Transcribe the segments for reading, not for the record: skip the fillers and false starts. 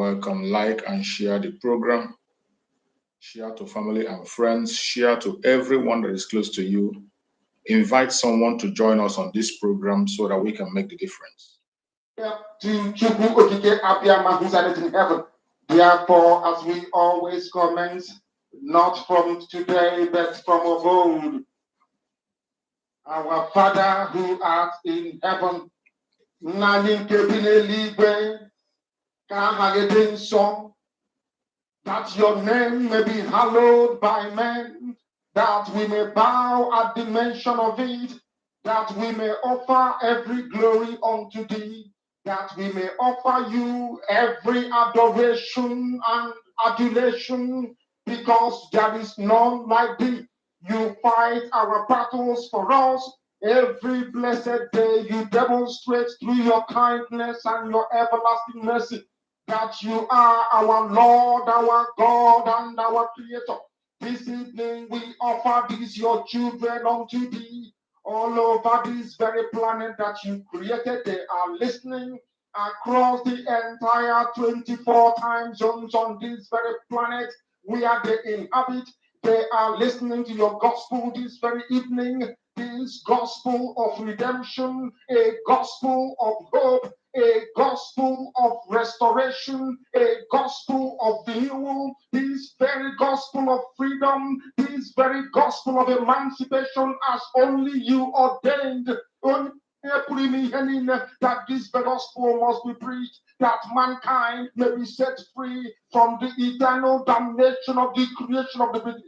Welcome. Like and share the program. Share to family and friends. Share to everyone that is close to you. Invite someone to join us on this program so that we can make the difference. Therefore, as we always comment, not from today, but from of old. Our Father who art in heaven, that your name may be hallowed by men, that we may bow at the mention of it, that we may offer every glory unto thee, that we may offer you every adoration and adulation, because there is none like thee. You fight our battles for us. Every blessed day you demonstrate through your kindness and your everlasting mercy that you are our Lord, our God, and our Creator. This evening we offer these your children unto thee. All over this very planet that you created, they are listening across the entire 24 time zones on this very planet where they inhabit. They are listening to your gospel this very evening, this gospel of redemption, a gospel of hope, a gospel of restoration, a gospel of renewal, this very gospel of freedom, this very gospel of emancipation as only you ordained. That this gospel must be preached, that mankind may be set free from the eternal damnation of the creation of the British.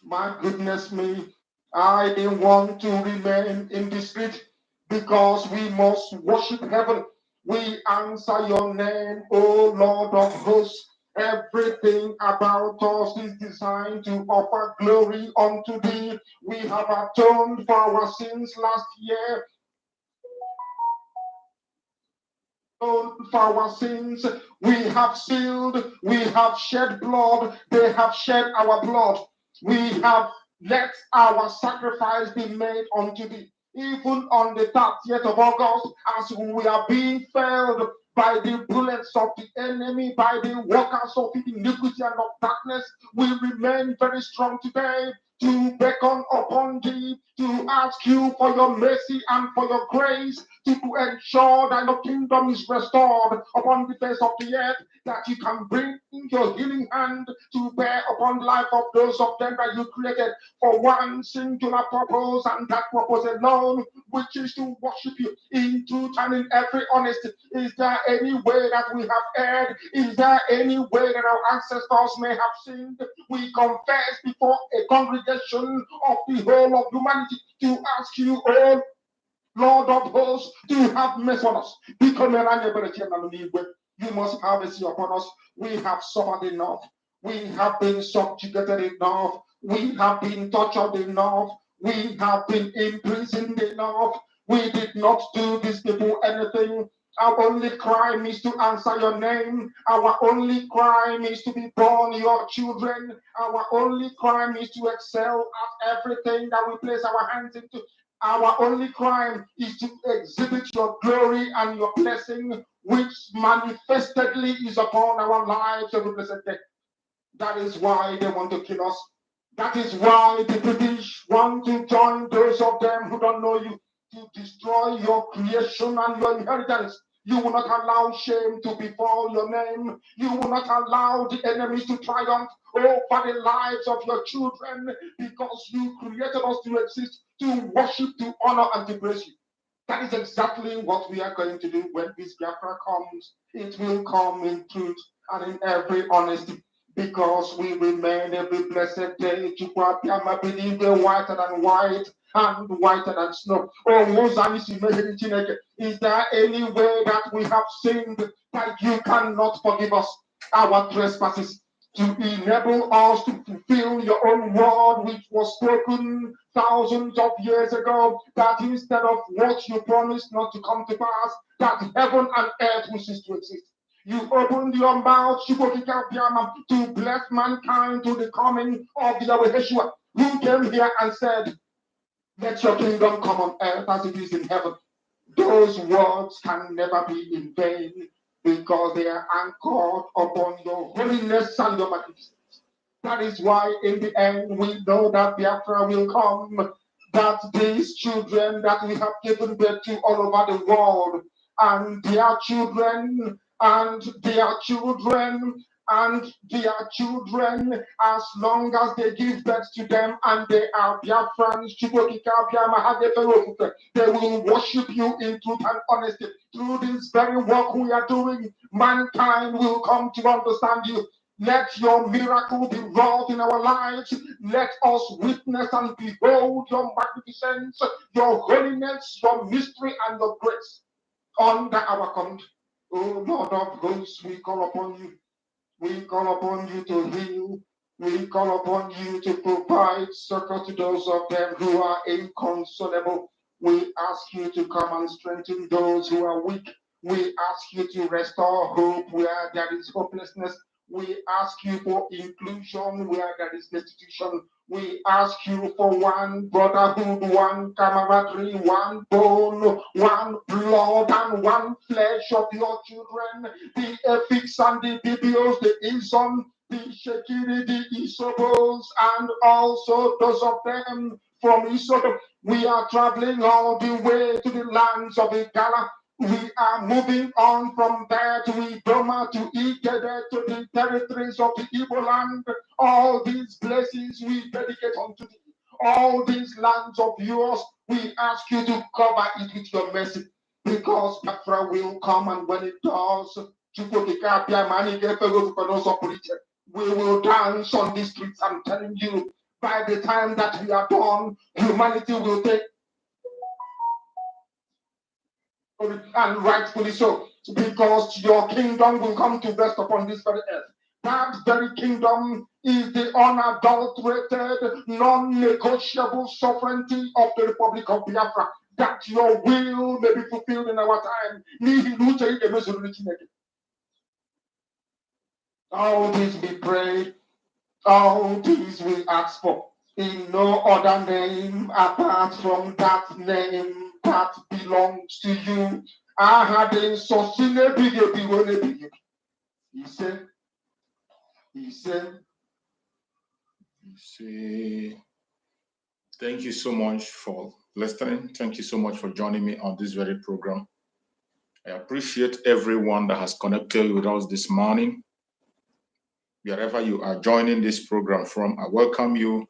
My goodness me, I didn't want to remain in the street because we must worship heaven. We answer your name, O Lord of hosts. Everything about us is designed to offer glory unto thee. We have atoned for our sins last year. For our sins, we have sealed, we have shed blood, they have shed our blood. We have let our sacrifice be made unto thee. Even on the 30th of August, as we are being felled by the bullets of the enemy, by the workers of iniquity and of darkness, we remain very strong today to beckon upon thee, to ask you for your mercy and for your grace, to ensure that your kingdom is restored upon the face of the earth, that you can bring your healing hand to bear upon the life of those of them that you created for one singular purpose, and that purpose alone, which is to worship you in truth and in every honesty. Is there any way that we have erred? Is there any way that our ancestors may have sinned? We confess before a congregation of the whole of humanity to ask you, oh Lord of hosts, to have mercy on us. You must have mercy upon us. We have suffered enough. We have been subjugated enough. We have been tortured enough. We have been imprisoned enough. We did not do these people anything. Our only crime is to answer your name. Our only crime is to be born your children. Our only crime is to excel at everything that we place our hands into. Our only crime is to exhibit your glory and your blessing, which manifestedly is upon our lives every blessed day. That is why they want to kill us. That is why the British want to join those of them who don't know you, to destroy your creation and your inheritance. You will not allow shame to befall your name. You will not allow the enemies to triumph over the lives of your children, because you created us to exist, to worship, to honor, and to praise you. That is exactly what we are going to do when this Biafra comes. It will come in truth and in every honesty, because we remain every blessed day to believe whiter than white and whiter than snow. Oh, is there any way that we have sinned that you cannot forgive us our trespasses, to enable us to fulfill your own word, which was spoken thousands of years ago, that instead of what you promised not to come to pass, that heaven and earth will cease to exist? You opened your mouth to bless mankind to the coming of Yahweh Yeshua, who came here and said, let your kingdom come on earth as it is in heaven. Those words can never be in vain, because they are anchored upon your holiness and your magnificence. That is why in the end we know that Biafra will come, that these children that we have given birth to all over the world, and their children, and their children, and their children, as long as they give birth to them and they are Biafrans, they will worship you in truth and honesty. Through this very work we are doing, mankind will come to understand you. Let your miracle be wrought in our lives. Let us witness and behold your magnificence, your holiness, your mystery, and your grace under our command. Oh Lord of hosts, we call upon you. We call upon you to heal. We call upon you to provide succor to those of them who are inconsolable. We ask you to come and strengthen those who are weak. We ask you to restore hope where there is hopelessness. We ask you for inclusion where there is destitution. We ask you for one brotherhood, one camaraderie, one bone, one blood, and one flesh of your children. The Epics and the Bibios, the Ison, the Shekiri, the Isobos, and also those of them from Isobo. We are traveling all the way to the lands of Igala. We are moving on from there to Idoma, to Ikede, to the territories of the Igbo land. All these blessings we dedicate unto thee. All these lands of yours, we ask you to cover it with your mercy, because Biafra will come, and when it does, we will dance on the streets. I'm telling you, by the time that we are done, humanity will take, and rightfully so, because your kingdom will come to rest upon this very earth. That very kingdom is the unadulterated, non-negotiable sovereignty of the Republic of Biafra. That your will may be fulfilled in our time. All this we pray, all this we ask for, in no other name apart from that name that belongs to you. I had in Sosine Biggie. He said, thank you so much for listening. Thank you so much for joining me on this very program. I appreciate everyone that has connected with us this morning. Wherever you are joining this program from, I welcome you.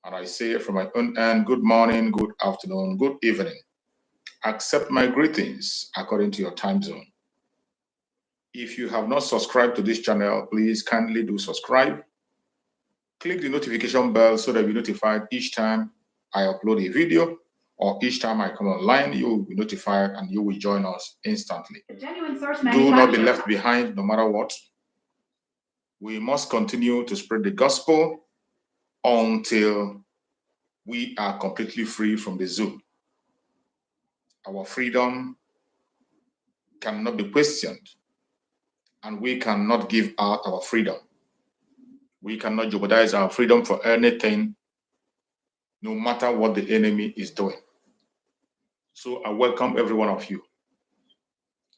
And I say from my own end, good morning, good afternoon, good evening. Accept my greetings according to your time zone. If you have not subscribed to this channel, please kindly do subscribe. Click the notification bell so that you're notified each time I upload a video, or each time I come online, you will be notified and you will join us instantly. Do not be left behind no matter what. We must continue to spread the gospel until we are completely free from the zoo. Our freedom cannot be questioned, and we cannot give out our freedom. We cannot jeopardize our freedom for anything, no matter what the enemy is doing. So I welcome every one of you.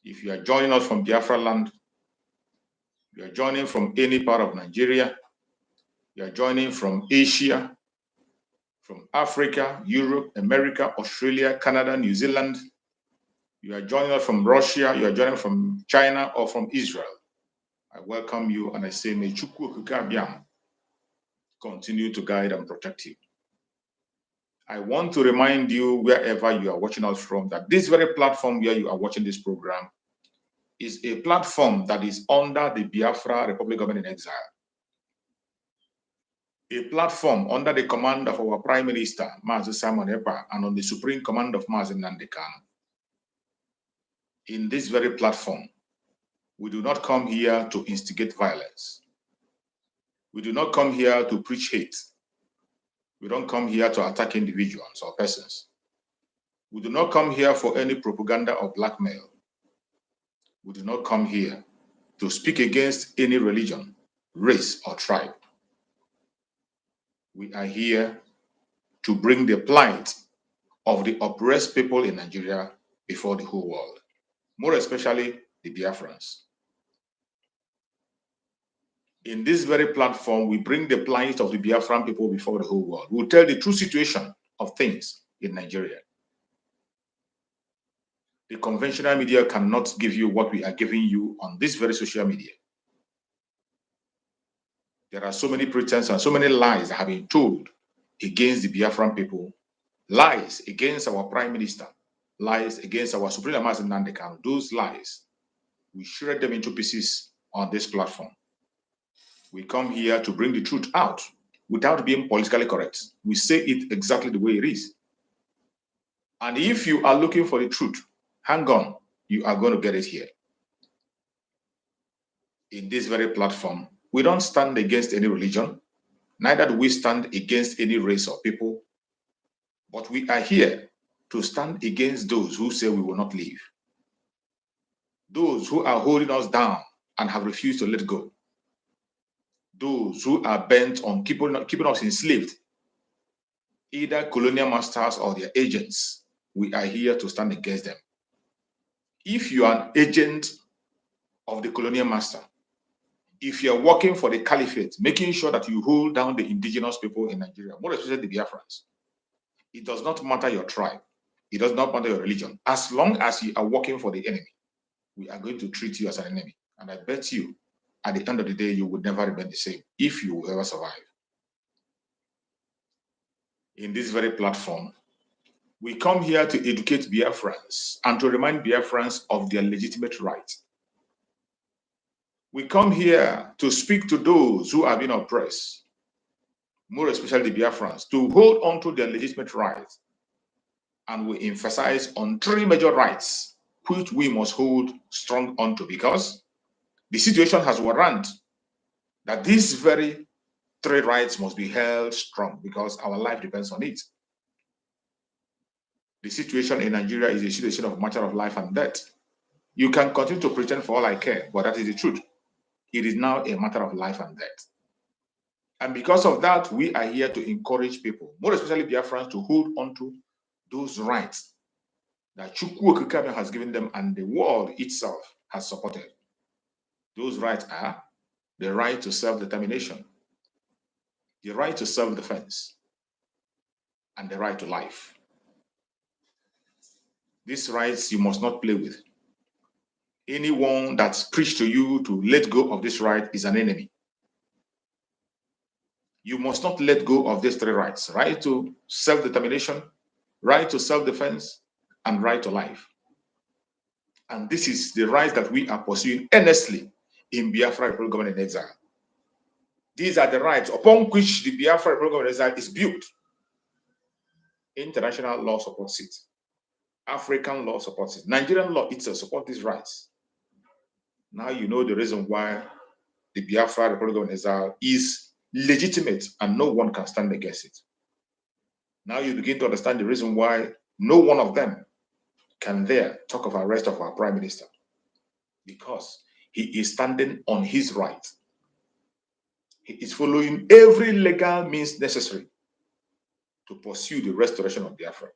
If you are joining us from Biafra land, you are joining from any part of Nigeria, you are joining from Asia, from Africa, Europe, America, Australia, Canada, New Zealand, you are joining us from Russia, you are joining from China or from Israel, I welcome you and I say, may Chukwu Okike continue to guide and protect you. I want to remind you, wherever you are watching us from, that this very platform where you are watching this program is a platform that is under the Biafra Republic Government in Exile. A platform under the command of our Prime Minister, Mazi Simon Ekpa, and on the supreme command of Mazi Nnamdi Kanu. In this very platform, we do not come here to instigate violence. We do not come here to preach hate. We don't come here to attack individuals or persons. We do not come here for any propaganda or blackmail. We do not come here to speak against any religion, race, or tribe. We are here to bring the plight of the oppressed people in Nigeria before the whole world, more especially the Biafrans. In this very platform, we bring the plight of the Biafran people before the whole world. We'll tell the true situation of things in Nigeria. The conventional media cannot give you what we are giving you on this very social media. There are so many pretenses and so many lies that have been told against the Biafran people, lies against our Prime Minister, lies against our Supreme Leader Nnamdi Kanu. Those lies, we shred them into pieces on this platform. We come here to bring the truth out without being politically correct. We say it exactly the way it is. And if you are looking for the truth, hang on, you are going to get it here. In this very platform, we don't stand against any religion, neither do we stand against any race or people, but we are here to stand against those who say we will not leave, those who are holding us down and have refused to let go, those who are bent on keeping us enslaved, either colonial masters or their agents. We are here to stand against them. If you are an agent of the colonial master, if you are working for the caliphate, making sure that you hold down the indigenous people in Nigeria, more especially the Biafrans, it does not matter your tribe, it does not matter your religion. As long as you are working for the enemy, we are going to treat you as an enemy. And I bet you, at the end of the day, you would never remain the same if you will ever survive. In this very platform, we come here to educate Biafrans and to remind Biafrans of their legitimate rights. We come here to speak to those who have been oppressed, more especially the Biafrans, to hold on to their legitimate rights. And we emphasize on three major rights, which we must hold strong onto, because the situation has warranted that these very three rights must be held strong because our life depends on it. The situation in Nigeria is a situation of matter of life and death. You can continue to pretend for all I care, but that is the truth. It is now a matter of life and death. And because of that, we are here to encourage people, more especially Biafrans, to hold on to those rights that Chukwu Okike has given them and the world itself has supported. Those rights are the right to self-determination, the right to self-defense, and the right to life. These rights you must not play with. Anyone that's preached to you to let go of this right is an enemy. You must not let go of these three rights: right to self-determination, right to self-defense, and right to life. And this is the right that we are pursuing earnestly in Biafra Republic Government in Exile. These are the rights upon which the Biafra Republic Government in Exile is built. International law supports it. African law supports it. Nigerian law itself supports these rights. Now you know the reason why the Biafra Republic Government in Exile is legitimate and no one can stand against it. Now you begin to understand the reason why no one of them can dare talk of arrest of our Prime Minister, because he is standing on his right. He is following every legal means necessary to pursue the restoration of Biafra.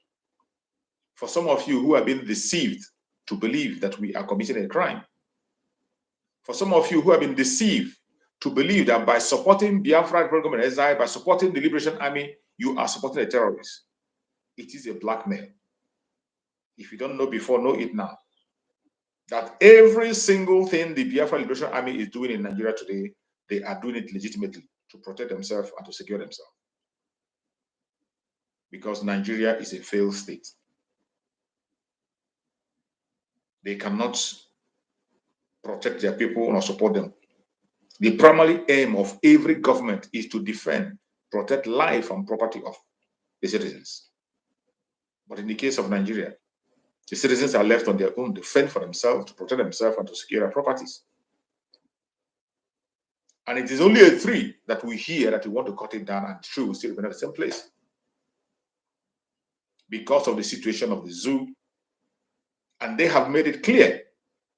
For some of you who have been deceived to believe that we are committing a crime, for some of you who have been deceived to believe that by supporting Biafra program in exile, by supporting the Liberation Army, you are supporting a terrorist. It is a blackmail. If you don't know before, know it now. That every single thing the Biafra Liberation Army is doing in Nigeria today, they are doing it legitimately to protect themselves and to secure themselves. Because Nigeria is a failed state. They cannot protect their people or support them. The primary aim of every government is to defend, protect life and property of the citizens. But in the case of Nigeria, the citizens are left on their own to fend for themselves, to protect themselves, and to secure their properties. And it is only a three that we hear that we want to cut it down, and true, we still remain at the same place. Because of the situation of the zoo, and they have made it clear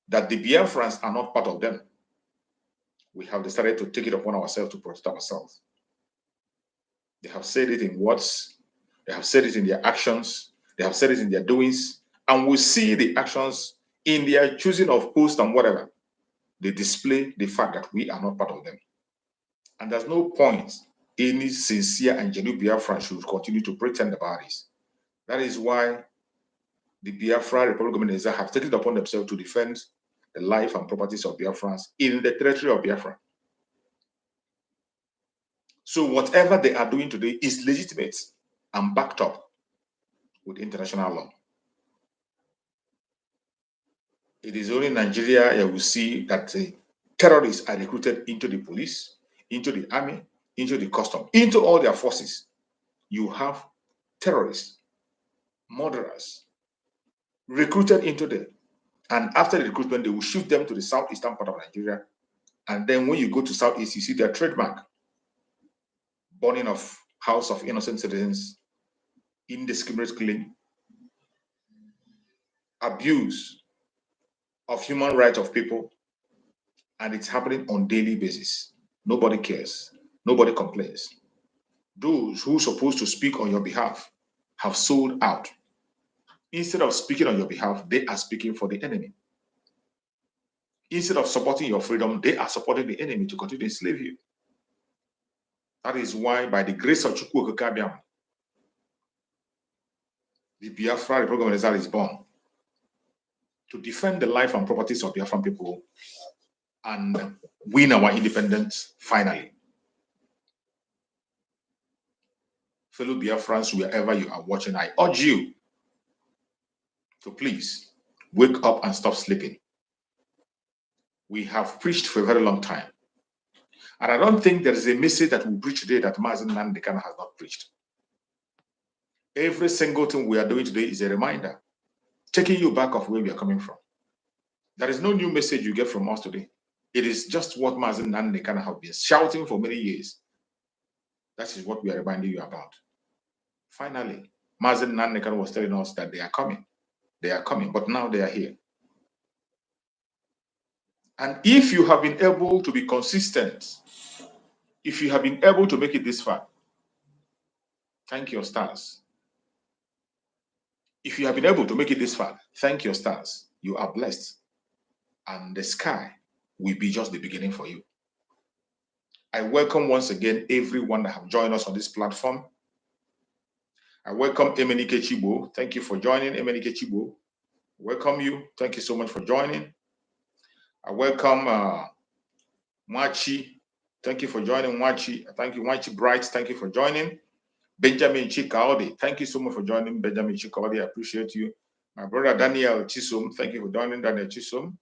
that the Biafrans are not part of them. We have decided to take it upon ourselves to protect ourselves. They have said it in words, they have said it in their actions, they have said it in their doings, and we see the actions in their choosing of post and whatever. They display the fact that we are not part of them. And there's no point any sincere and genuine Biafran should continue to pretend about this. That is why the Biafra Republic Government have taken it upon themselves to defend the life and properties of Biafrans in the territory of Biafra. So whatever they are doing today is legitimate and backed up with international law. It is only in Nigeria you will see that terrorists are recruited into the police, into the army, into the custom, into all their forces. You have terrorists, murderers, recruited into them. And after the recruitment, they will shift them to the southeastern part of Nigeria. And then when you go to southeast, you see their trademark: burning of house of innocent citizens, indiscriminate killing, abuse of human rights of people, and it's happening on daily basis. Nobody cares. Nobody complains. Those who are supposed to speak on your behalf have sold out. Instead of speaking on your behalf, they are speaking for the enemy. Instead of supporting your freedom, they are supporting the enemy to continue to enslave you. That is why, by the grace of Chukwu Okike, the Biafra Republic of Exile is born to defend the life and properties of Biafran people and win our independence finally. Fellow Biafrans, wherever you are watching, I urge you to please wake up and stop sleeping. We have preached for a very long time. And I don't think there is a message that we preach today that Mazen Nandekana has not preached. Every single thing we are doing today is a reminder, taking you back of where we are coming from. There is no new message you get from us today. It is just what Mazen Nandekana have been shouting for many years. That is what we are reminding you about. Finally, Mazen Nandekana was telling us that they are coming. They are coming, but now they are here. And if you have been able to be consistent, if you have been able to make it this far, thank your stars. If you have been able to make it this far, thank your stars. You are blessed. And the sky will be just the beginning for you. I welcome once again everyone that have joined us on this platform. I welcome Emenike Chibo. Thank you for joining, Emenike Chibo. Welcome you. Thank you so much for joining. I welcome Mwachi. Thank you for joining, Mwachi. Thank you, Mwachi Bright. Thank you for joining. Benjamin Chikaode. Thank you so much for joining, Benjamin Chikaode. I appreciate you. My brother Daniel Chisom. Thank you for joining, Daniel Chisom.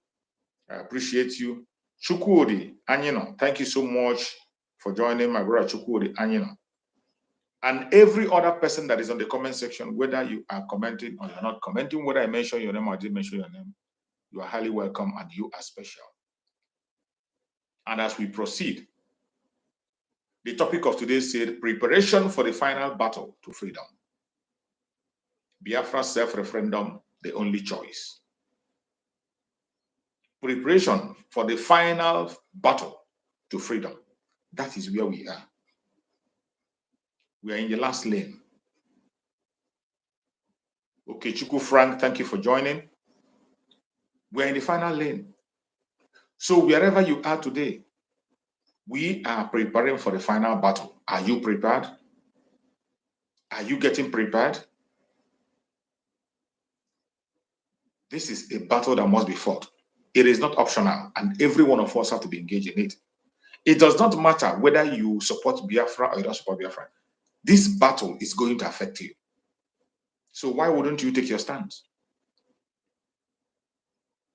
I appreciate you. Chukwudi Anyino. Thank you so much for joining, my brother Chukwudi Anyino. And every other person that is on the comment section, whether you are commenting or you're not commenting, whether I mention your name or I didn't mention your name, you are highly welcome and you are special. And as we proceed, the topic of today said preparation for the final battle to freedom. Biafra self-referendum, the only choice. Preparation for the final battle to freedom. That is where we are. We are in the last lane. Okay, Chuku Frank, thank you for joining. We are in the final lane. So wherever you are today, we are preparing for the final battle. Are you prepared? Are you getting prepared? This is a battle that must be fought. It is not optional, and every one of us have to be engaged in it. It does not matter whether you support Biafra or you don't support Biafra. This battle is going to affect you. So why wouldn't you take your stance?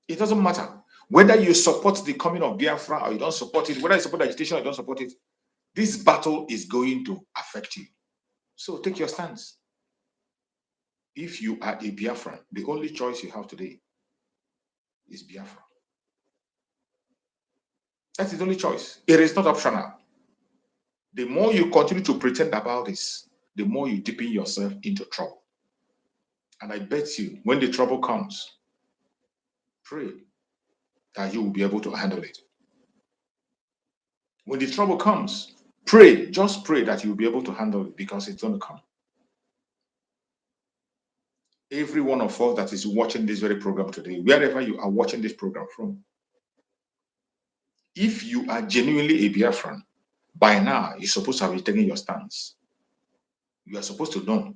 It doesn't matter whether you support the coming of Biafra or you don't support it, whether you support agitation or you don't support it. This battle is going to affect you. So take your stance. If you are a Biafran, the only choice you have today is Biafra. That's the only choice. It is not optional. The more you continue to pretend about this, the more you deepen yourself into trouble. And I bet you, when the trouble comes, pray that you will be able to handle it. When the trouble comes, pray, just pray that you will be able to handle it because it's going to come. Every one of us that is watching this very program today, wherever you are watching this program from, if you are genuinely a Biafran, by now you're supposed to have taken your stance. You are supposed to know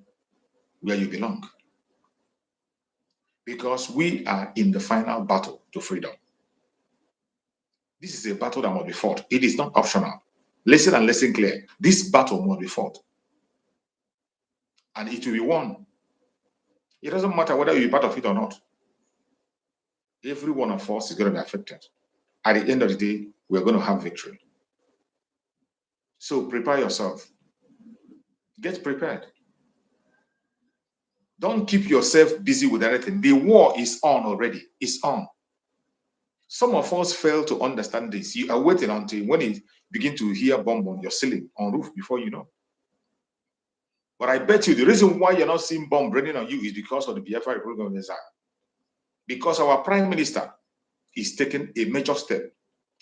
where you belong. Because we are in the final battle to freedom. This is a battle that must be fought. It is not optional. Listen and listen clear. This battle must be fought. And it will be won. It doesn't matter whether you're part of it or not. Every one of us is going to be affected. At the end of the day, we're going to have victory. So prepare yourself. Get prepared. Don't keep yourself busy with anything. The war is on already. It's on. Some of us fail to understand this. You are waiting until when you begin to hear bomb on your ceiling, on roof, before you know. But I bet you the reason why you're not seeing bomb raining on you is because of the Biafra program design. Because our Prime Minister is taking a major step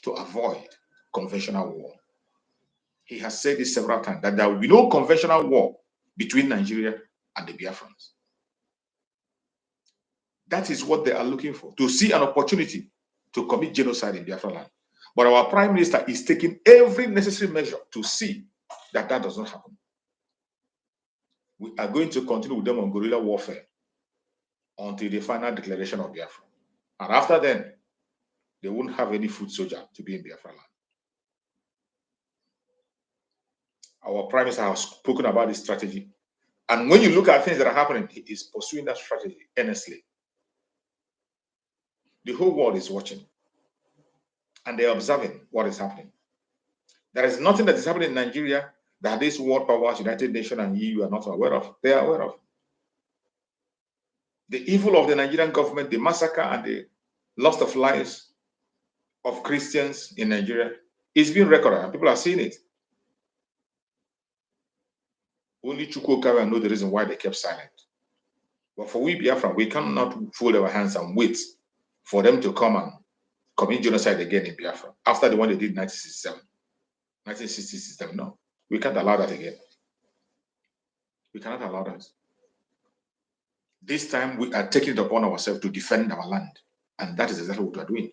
to avoid conventional war. He has said this several times, that there will be no conventional war between Nigeria and the Biafrans. That is what they are looking for, to see an opportunity to commit genocide in Biafra land. But our Prime Minister is taking every necessary measure to see that that does not happen. We are going to continue with them on guerrilla warfare until the final declaration of Biafra. And after then, they won't have any foot soldier to be in Biafra land. Our Prime Minister has spoken about this strategy. And when you look at things that are happening, he is pursuing that strategy earnestly. The whole world is watching. And they are observing what is happening. There is nothing that is happening in Nigeria that these world powers, United Nations and EU are not aware of. They are aware of. The evil of the Nigerian government, the massacre and the loss of lives of Christians in Nigeria. It's been recorded and people are seeing it. Only Chukwuka know the reason why they kept silent. But for we Biafra, we cannot fold our hands and wait for them to come and commit genocide again in Biafra after the one they did in 1967. No, we can't allow that again. We cannot allow that. This time we are taking it upon ourselves to defend our land, and that is exactly what we are doing.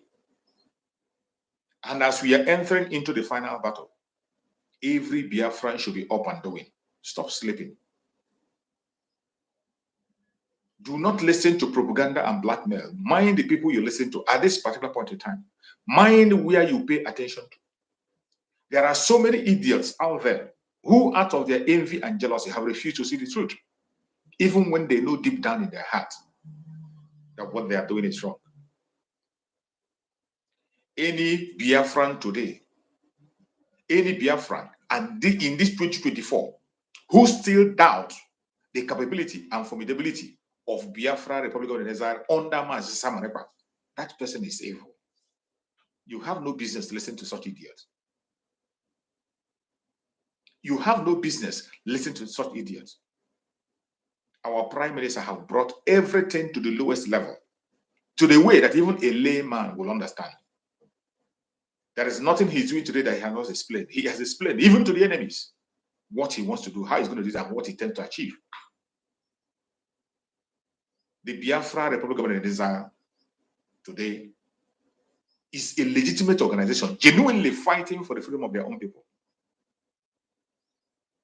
And as we are entering into the final battle, every Biafran should be up and doing. Stop sleeping. Do not listen to propaganda and blackmail. Mind the people you listen to at this particular point in time. Mind where you pay attention to. There are so many idiots out there who, out of their envy and jealousy, have refused to see the truth, even when they know deep down in their heart that what they are doing is wrong. Any Biafran today, any Biafran, and in this 2024, who still doubt the capability and formidability of Biafra Republic of Exile under Mazi Samarepa, that person is evil. You have no business to listen to such idiots. You have no business listening to such idiots. Our prime minister have brought everything to the lowest level, to the way that even a layman will understand. There is nothing he's doing today that he has not explained. He has explained, even to the enemies, what he wants to do, how he's going to do it, and what he intends to achieve. The Biafra Republic of Exile today is a legitimate organization, genuinely fighting for the freedom of their own people.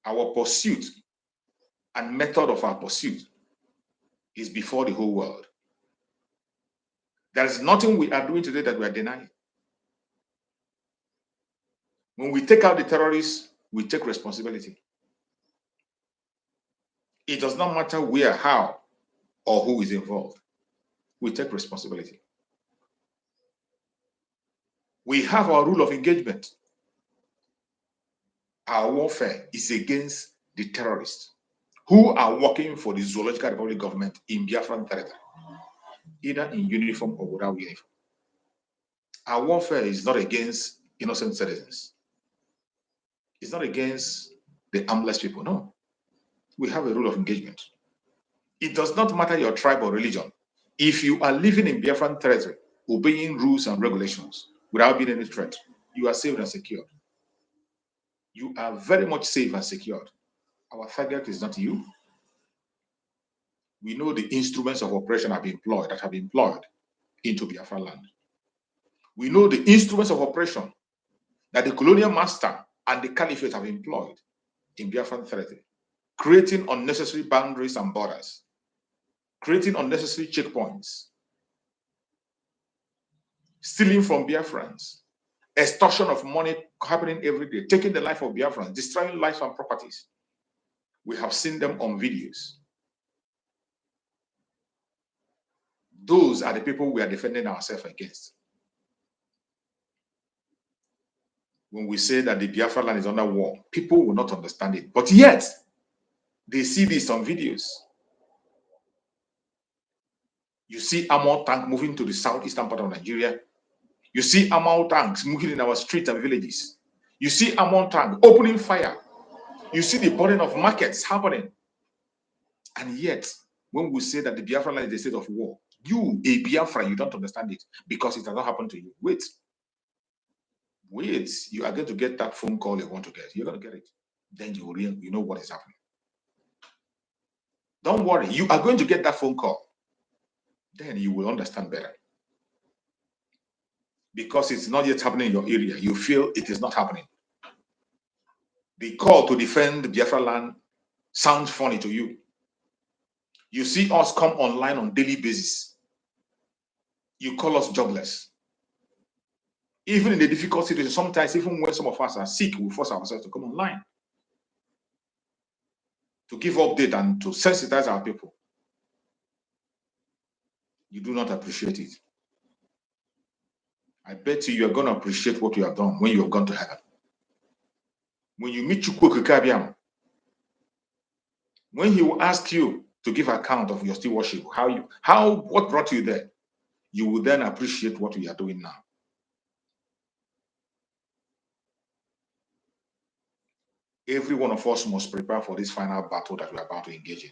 Our pursuit and method of our pursuit is before the whole world. There is nothing we are doing today that we are denying. When we take out the terrorists, we take responsibility. It does not matter where, how, or who is involved. We take responsibility. We have our rule of engagement. Our warfare is against the terrorists who are working for the Zoological Republic government in Biafran territory, either in uniform or without uniform. Our warfare is not against innocent citizens. It's not against the armless people, no. We have a rule of engagement. It does not matter your tribe or religion. If you are living in Biafran territory, obeying rules and regulations without being any threat, you are safe and secured. You are very much safe and secured. Our target is not you. We know the instruments of operation have been employed into Biafra land. We know the instruments of operation that the colonial master and the caliphate have employed in Biafran territory, creating unnecessary boundaries and borders, creating unnecessary checkpoints, stealing from Biafrans, extortion of money happening every day, taking the life of Biafrans, destroying lives and properties. We have seen them on videos. Those are the people we are defending ourselves against. When we say that the Biafra land is under war, people will not understand it. But yet, they see this on videos. You see armored tank moving to the southeastern part of Nigeria. You see armored tanks moving in our streets and villages. You see armored tank opening fire. You see the burning of markets happening. And yet, when we say that the Biafra land is a state of war, you, a Biafra, you don't understand it because it has not happened to you. Wait, you are going to get that phone call you want to get. You're going to get it. Then you know what is happening. Don't worry, you are going to get that phone call. Then you will understand better. Because it's not yet happening in your area. You feel it is not happening. The call to defend the Biafra land sounds funny to you. You see us come online on a daily basis. You call us jobless. Even in the difficult situation, sometimes even when some of us are sick, we force ourselves to come online to give update and to sensitize our people. You do not appreciate it. I bet you are going to appreciate what you have done when you have gone to heaven. When you meet Chukwu, when he will ask you to give account of your stewardship, what brought you there, you will then appreciate what you are doing now. Every one of us must prepare for this final battle that we're about to engage in.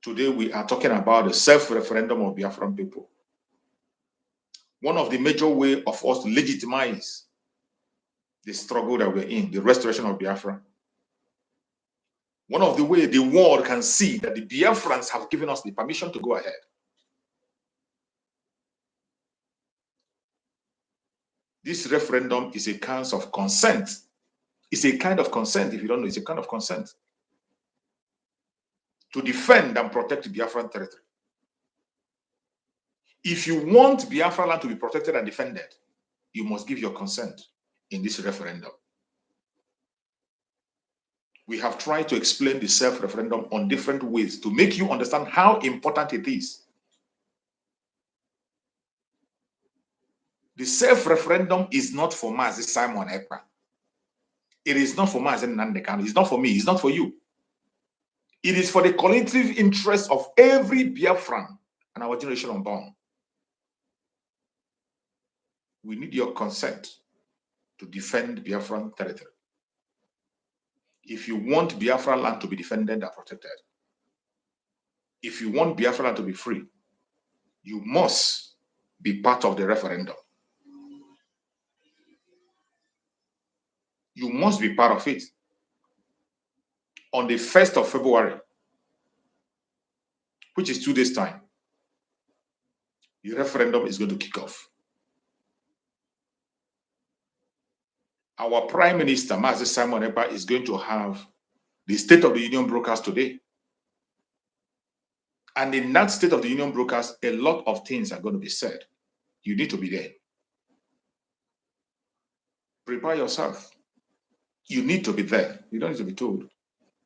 Today, we are talking about the self-referendum of Biafran people. One of the major ways of us to legitimize the struggle that we're in, the restoration of Biafra. One of the ways the world can see that the Biafrans have given us the permission to go ahead. This referendum is a kind of consent. It's a kind of consent, if you don't know, it's a kind of consent to defend and protect Biafran territory. If you want Biafra land to be protected and defended, you must give your consent in this referendum. We have tried to explain the self-referendum on different ways to make you understand how important it is. The self-referendum is not for Mazi Simon Ekpa. It is not for Mazi Nandekano. It's not for me. It's not for you. It is for the collective interest of every Biafran and our generation unborn. We need your consent to defend Biafran territory. If you want Biafra land to be defended and protected, if you want Biafra land to be free, you must be part of the referendum. You must be part of it. On the 1st of February, which is 2 days' time, the referendum is going to kick off. Our Prime Minister, Mazi Simon Ekpa, is going to have the State of the Union broadcast today. And in that State of the Union broadcast, a lot of things are going to be said. You need to be there. Prepare yourself. You need to be there. You don't need to be told.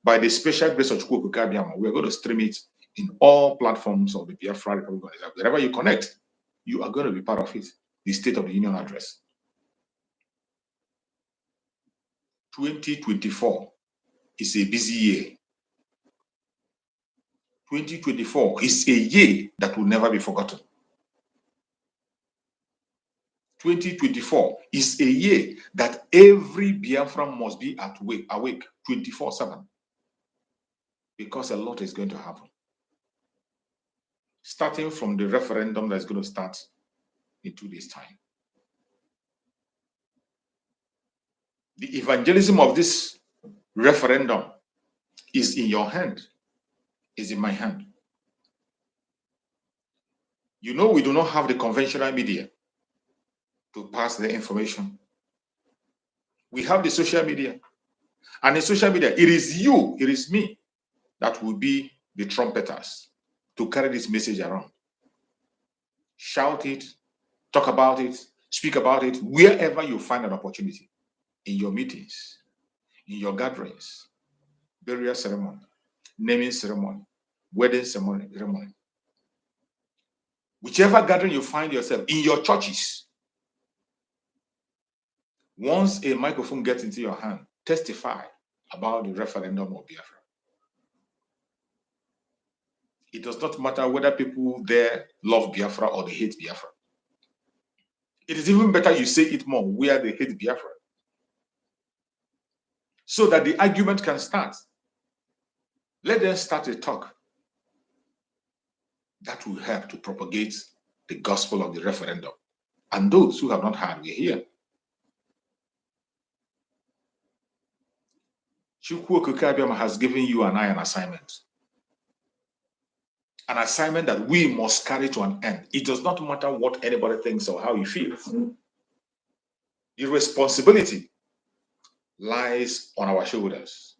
By the special grace of Chukwu Okike Abiama, we are going to stream it in all platforms of the Biafra Republic. Wherever you connect, you are going to be part of it. The State of the Union address. 2024 is a busy year. 2024 is a year that will never be forgotten. 2024 is a year that every Biafran must be awake 24/7, because a lot is going to happen. Starting from the referendum that's going to start in 2 days' time. The evangelism of this referendum is in your hand, is in my hand. You know, we do not have the conventional media to pass the information. We have the social media. And in social media, it is you, it is me that will be the trumpeters to carry this message around. Shout it, talk about it, speak about it, wherever you find an opportunity. In your meetings, in your gatherings, burial ceremony, naming ceremony, wedding ceremony, whichever gathering you find yourself, in your churches. Once a microphone gets into your hand, testify about the referendum of Biafra. It does not matter whether people there love Biafra or they hate Biafra. It is even better you say it more where they hate Biafra, so that the argument can start. Let them start a talk that will help to propagate the gospel of the referendum. And those who have not heard, we're here. Chukwu Okike Abiama has given you and I an assignment. An assignment that we must carry to an end. It does not matter what anybody thinks or how he feels. The responsibility lies on our shoulders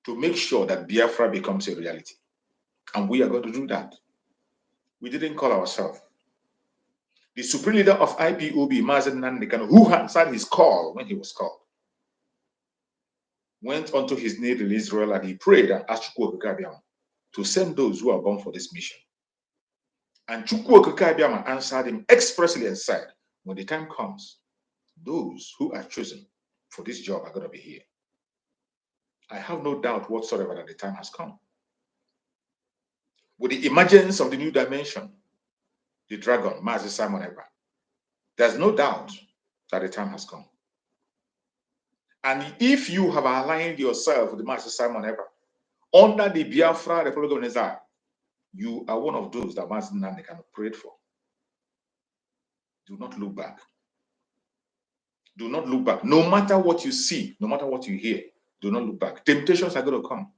to make sure that Biafra becomes a reality. And we are going to do that. We didn't call ourselves. The supreme leader of IPOB, Mazi Nandekano, who answered his call when he was called, went onto his knee in Israel and he prayed and asked Chukwu Okike Abiama to send those who are born for this mission. And Chukwu Okike Abiama answered him expressly and said, when the time comes, those who are chosen for this job are going to be here. I have no doubt whatsoever that the time has come. With the emergence of the new dimension, the dragon, Mazi Simon Ekpa, there's no doubt that the time has come. And if you have aligned yourself with the Master Simon Ekpa under the Biafra Republic of Nigeria, you are one of those that Master Nnamdi Kanu prayed for. Do not look back. Do not look back. No matter what you see, no matter what you hear, do not look back. Temptations are going to come.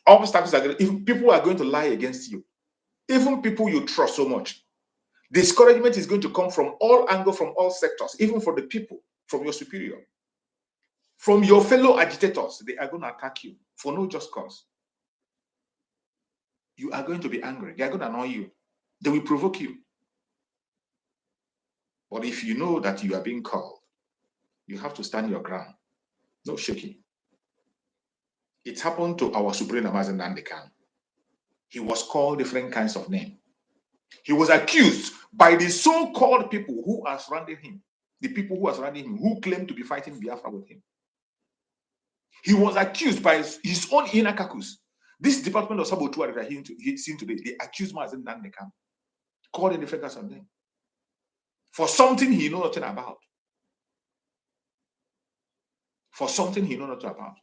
Obstacles are going to, if people are going to lie against you, even people you trust so much. Discouragement is going to come from all angles, from all sectors, even from the people, from your superior, from your fellow agitators. They are going to attack you for no just cause. You are going to be angry. They are going to annoy you. They will provoke you. But if you know that you are being called, you have to stand your ground. No shaking. It happened to our Supreme Mazi Nnamdi Kanu. He was called different kinds of names. He was accused by the so-called people who are surrounding him, the people who are surrounding him, who claim to be fighting Biafra with him. He was accused by his own inner caucus. This department of saboteur that he's seen today, they accused Mazi Nnamdi Kanu, called in different kinds of names, for something he knows nothing about. For something he knows nothing about.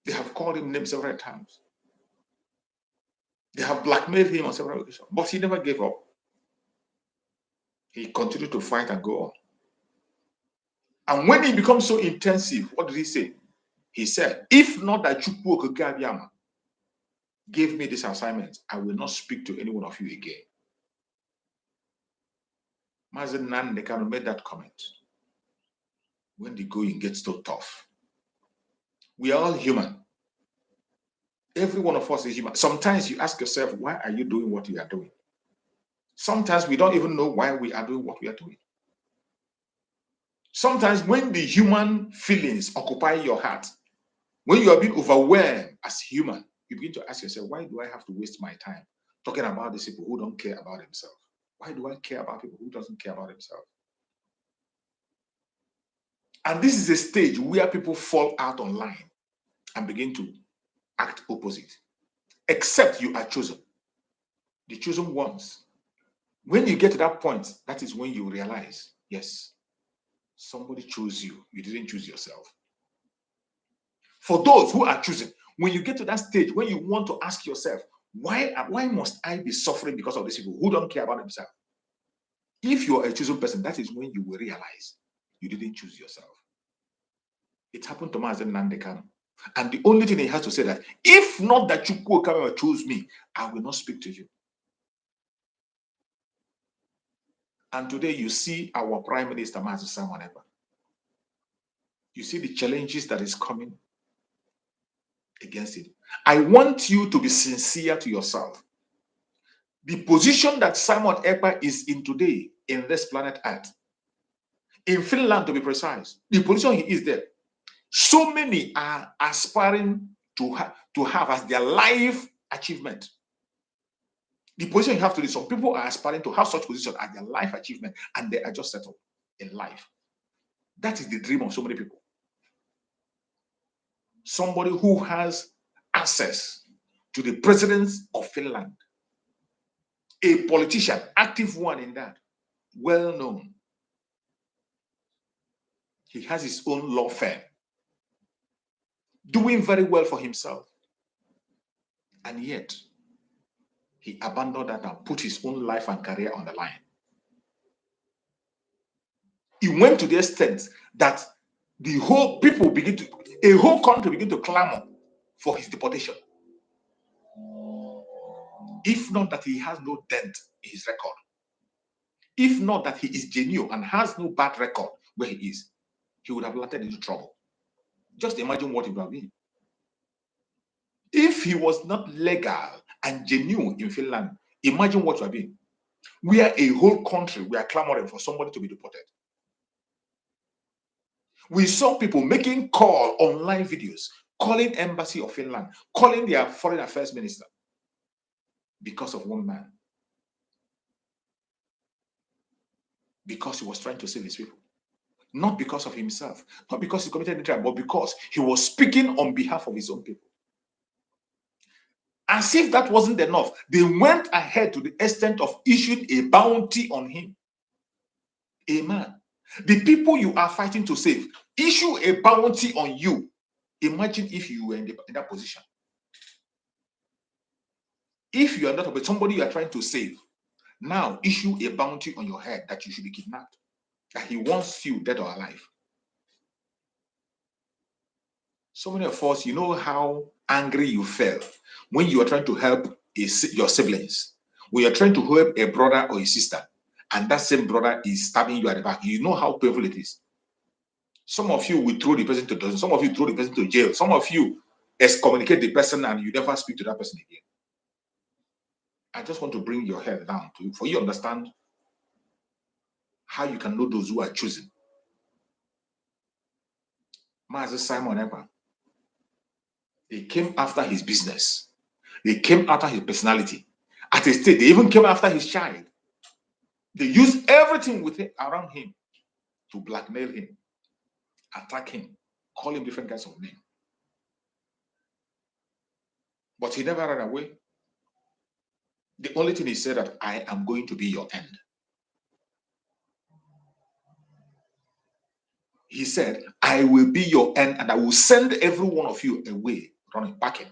They have called him names several times. They have blackmailed him on several occasions, but he never gave up. He continued to fight and go on. And when he becomes so intensive, what did he say? He said, if not that Chukwu Okike Abiyama gave me this assignment, I will not speak to any one of you again. Mazi Nnamdi Kanu made that comment when the going gets so tough. We are all human. Every one of us is human. Sometimes you ask yourself, why are you doing what you are doing? Sometimes we don't even know why we are doing what we are doing. Sometimes when the human feelings occupy your heart, when you are being overwhelmed as human, you begin to ask yourself, why do I have to waste my time talking about these people who don't care about themselves? Why do I care about people who doesn't care about themselves? And this is a stage where people fall out online and begin to act opposite, except you are chosen, the chosen ones. When you get to that point, that is when you realize, yes, somebody chose you. You didn't choose yourself. For those who are chosen, when you get to that stage, when you want to ask yourself, why must I be suffering because of these people who don't care about themselves? If you are a chosen person, that is when you will realize you didn't choose yourself. It happened to Mazi Nnamdi Kanu. And the only thing he has to say that, if not that Chukwu Okike chose me, I will not speak to you. And today you see our Prime Minister, Mazi Simon Ekpa. You see the challenges that is coming against it. I want you to be sincere to yourself. The position that Simon Ekpa is in today in this planet Earth, in Finland to be precise, the position he is there, so many are aspiring to have as their life achievement. The position you have today, some people are aspiring to have such position as their life achievement, and they are just settled in life. That is the dream of so many people. Somebody who has access to the president of Finland, a politician, active one in that, well known. He has his own law firm, doing very well for himself. And yet, he abandoned that and put his own life and career on the line. He went to the extent that the whole people a whole country begin to clamor for his deportation. If not that he has no dent in his record, if not that he is genuine and has no bad record where he is, he would have landed into trouble. Just imagine what it would have been. If he was not legal and genuine in Finland, imagine what it would have been. We are a whole country, we are clamoring for somebody to be deported. We saw people making online videos, calling embassy of Finland, calling their foreign affairs minister because of one man. Because he was trying to save his people. Not because of himself, not because he committed any crime, but because he was speaking on behalf of his own people. As if that wasn't enough, they went ahead to the extent of issuing a bounty on him. A man The people you are fighting to save issue a bounty on you. Imagine if you were in that position. If you are not somebody you are trying to save, now issue a bounty on your head that you should be kidnapped, that he wants you dead or alive. So many of us, you know how angry you felt when you are trying to help your siblings, when you're trying to help a brother or a sister, and that same brother is stabbing you at the back. You know how painful it is. Some of you will throw the person to prison. Some of you throw the person to jail. Some of you excommunicate the person and you never speak to that person again. I just want to bring your head down for you to understand how you can know those who are chosen. Master Simon Ekpa, they came after his business. They came after his personality. At a state, they even came after his child. They used everything around him to blackmail him, attack him, call him different kinds of names. But he never ran away. The only thing he said that I am going to be your end. He said, I will be your end and I will send every one of you away, running, backing.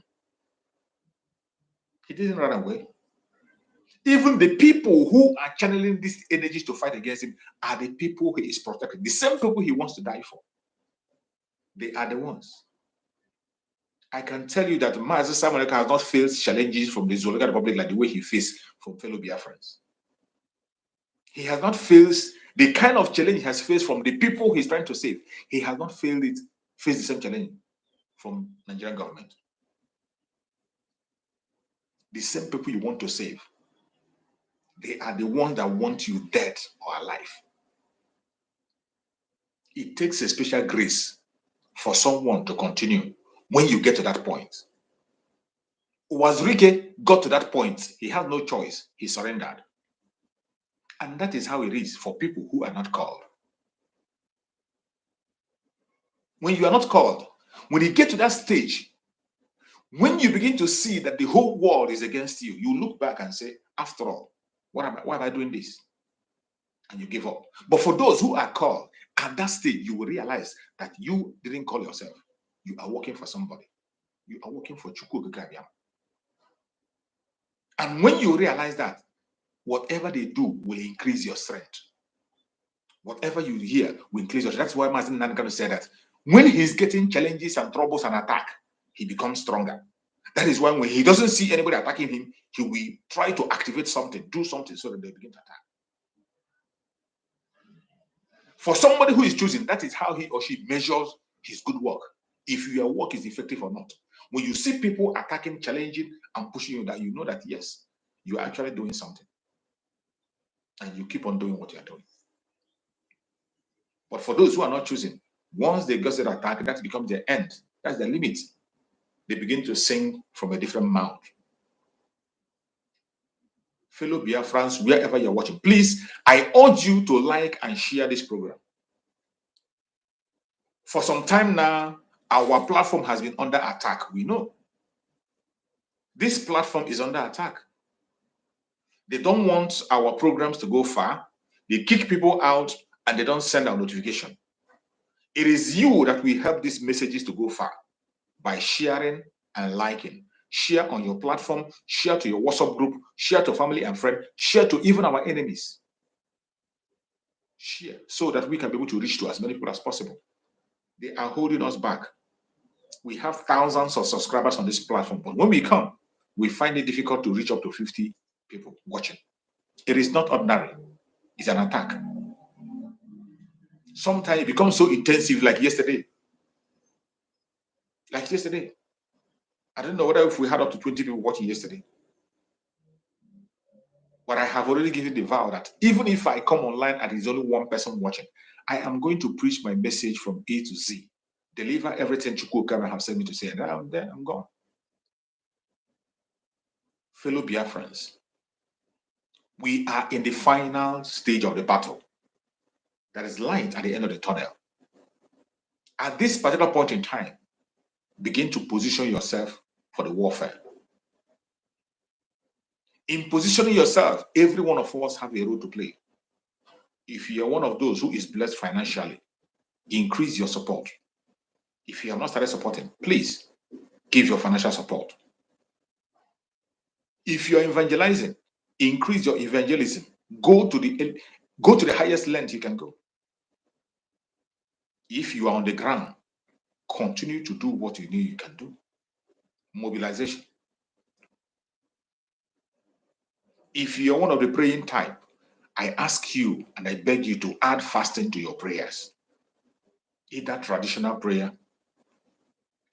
He didn't run away. Even the people who are channeling these energies to fight against him are the people he is protecting. The same people he wants to die for. They are the ones. I can tell you that Master Simon Ekpa has not faced challenges from the Zoological Republic like the way he faced from fellow Biafrans. He has not faced the kind of challenge he has faced from the people he's trying to save. He has not faced the same challenge from Nigerian government. The same people you want to save, they are the ones that want you dead or alive. It takes a special grace for someone to continue when you get to that point. Wazirike got to that point. He had no choice. He surrendered. And that is how it is for people who are not called. When you are not called, when you get to that stage, when you begin to see that the whole world is against you, you look back and say, after all, why am I doing this? And you give up. But for those who are called, at that stage, you will realize that you didn't call yourself. You are working for somebody. You are working for Chukwu. And when you realize that, whatever they do will increase your strength. Whatever you hear will increase your strength. That's why Master Nankano said that when he's getting challenges and troubles and attack, he becomes stronger. That is why when he doesn't see anybody attacking him, he will try to activate something, do something so that they begin to attack. For somebody who is choosing, that is how he or she measures his good work. If your work is effective or not. When you see people attacking, challenging, and pushing you, that you know that yes, you are actually doing something. And you keep on doing what you are doing. But for those who are not choosing, once they get that attack, that becomes their end. That's their limit. They begin to sing from a different mouth. Fellow Biafrans, wherever you're watching, please, I urge you to like and share this program. For some time now, our platform has been under attack. We know. This platform is under attack. They don't want our programs to go far. They kick people out and they don't send out notification. It is you that will help these messages to go far by sharing and liking. Share on your platform, share to your WhatsApp group, share to family and friends, share to even our enemies. Share so that we can be able to reach to as many people as possible. They are holding us back. We have thousands of subscribers on this platform, but when we come, we find it difficult to reach up to 50 people watching. It is not ordinary. It's an attack. Sometimes it becomes so intensive like yesterday. Like yesterday. I don't know whether if we had up to 20 people watching yesterday. But I have already given the vow that even if I come online and there's only one person watching, I am going to preach my message from A to Z. Deliver everything Chukwu Okara have sent me to say, and I'm there, I'm gone. Fellow Biafrans, we are in the final stage of the battle. There is light at the end of the tunnel. At this particular point in time, begin to position yourself for the warfare. In positioning yourself, every one of us have a role to play. If you are one of those who is blessed financially, increase your support. If you have not started supporting, please give your financial support. If you are evangelizing, increase your evangelism. Go to the highest length you can go. If you are on the ground, continue to do what you know you can do. Mobilization. If you are one of the praying type, I ask you and I beg you to add fasting to your prayers. Either traditional prayer,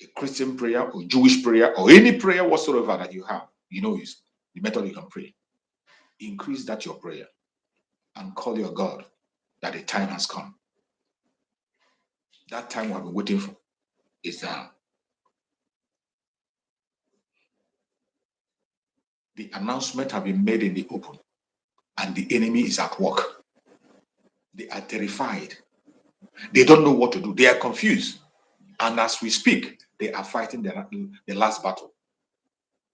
a Christian prayer, or Jewish prayer, or any prayer whatsoever that you have, is the method you can pray. Increase that your prayer and call your God that the time has come. That time we have been waiting for is now. The announcement have been made in the open, and the enemy is at work. They are terrified. They don't know what to do. They are confused. And as we speak, they are fighting the last battle.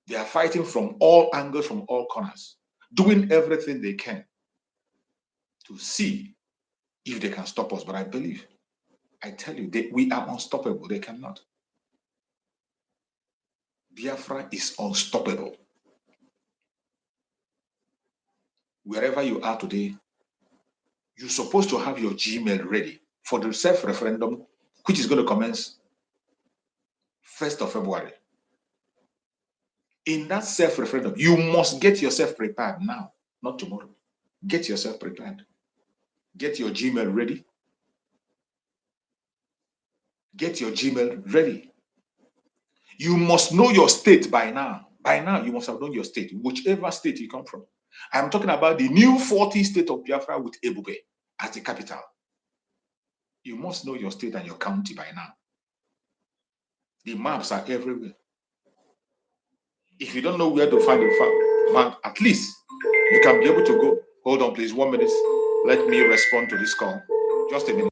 They are fighting from all angles, from all corners, doing everything they can to see if they can stop us. But I believe, I tell you, we are unstoppable. They cannot. Biafra is unstoppable. Wherever you are today, you're supposed to have your Gmail ready for the self-referendum, which is going to commence 1st of February. In that self-referendum, you must get yourself prepared now, not tomorrow. Get yourself prepared. Get your Gmail ready. Get your Gmail ready. You must know your state by now. By now, you must have known your state, whichever state you come from. I'm talking about the new 40 state of Biafra with Ebube as the capital. You must know your state and your county by now. The maps are everywhere. If you don't know where to find the map, at least you can be able to go. Hold on, please, 1 minute. Let me respond to this call. Just a minute.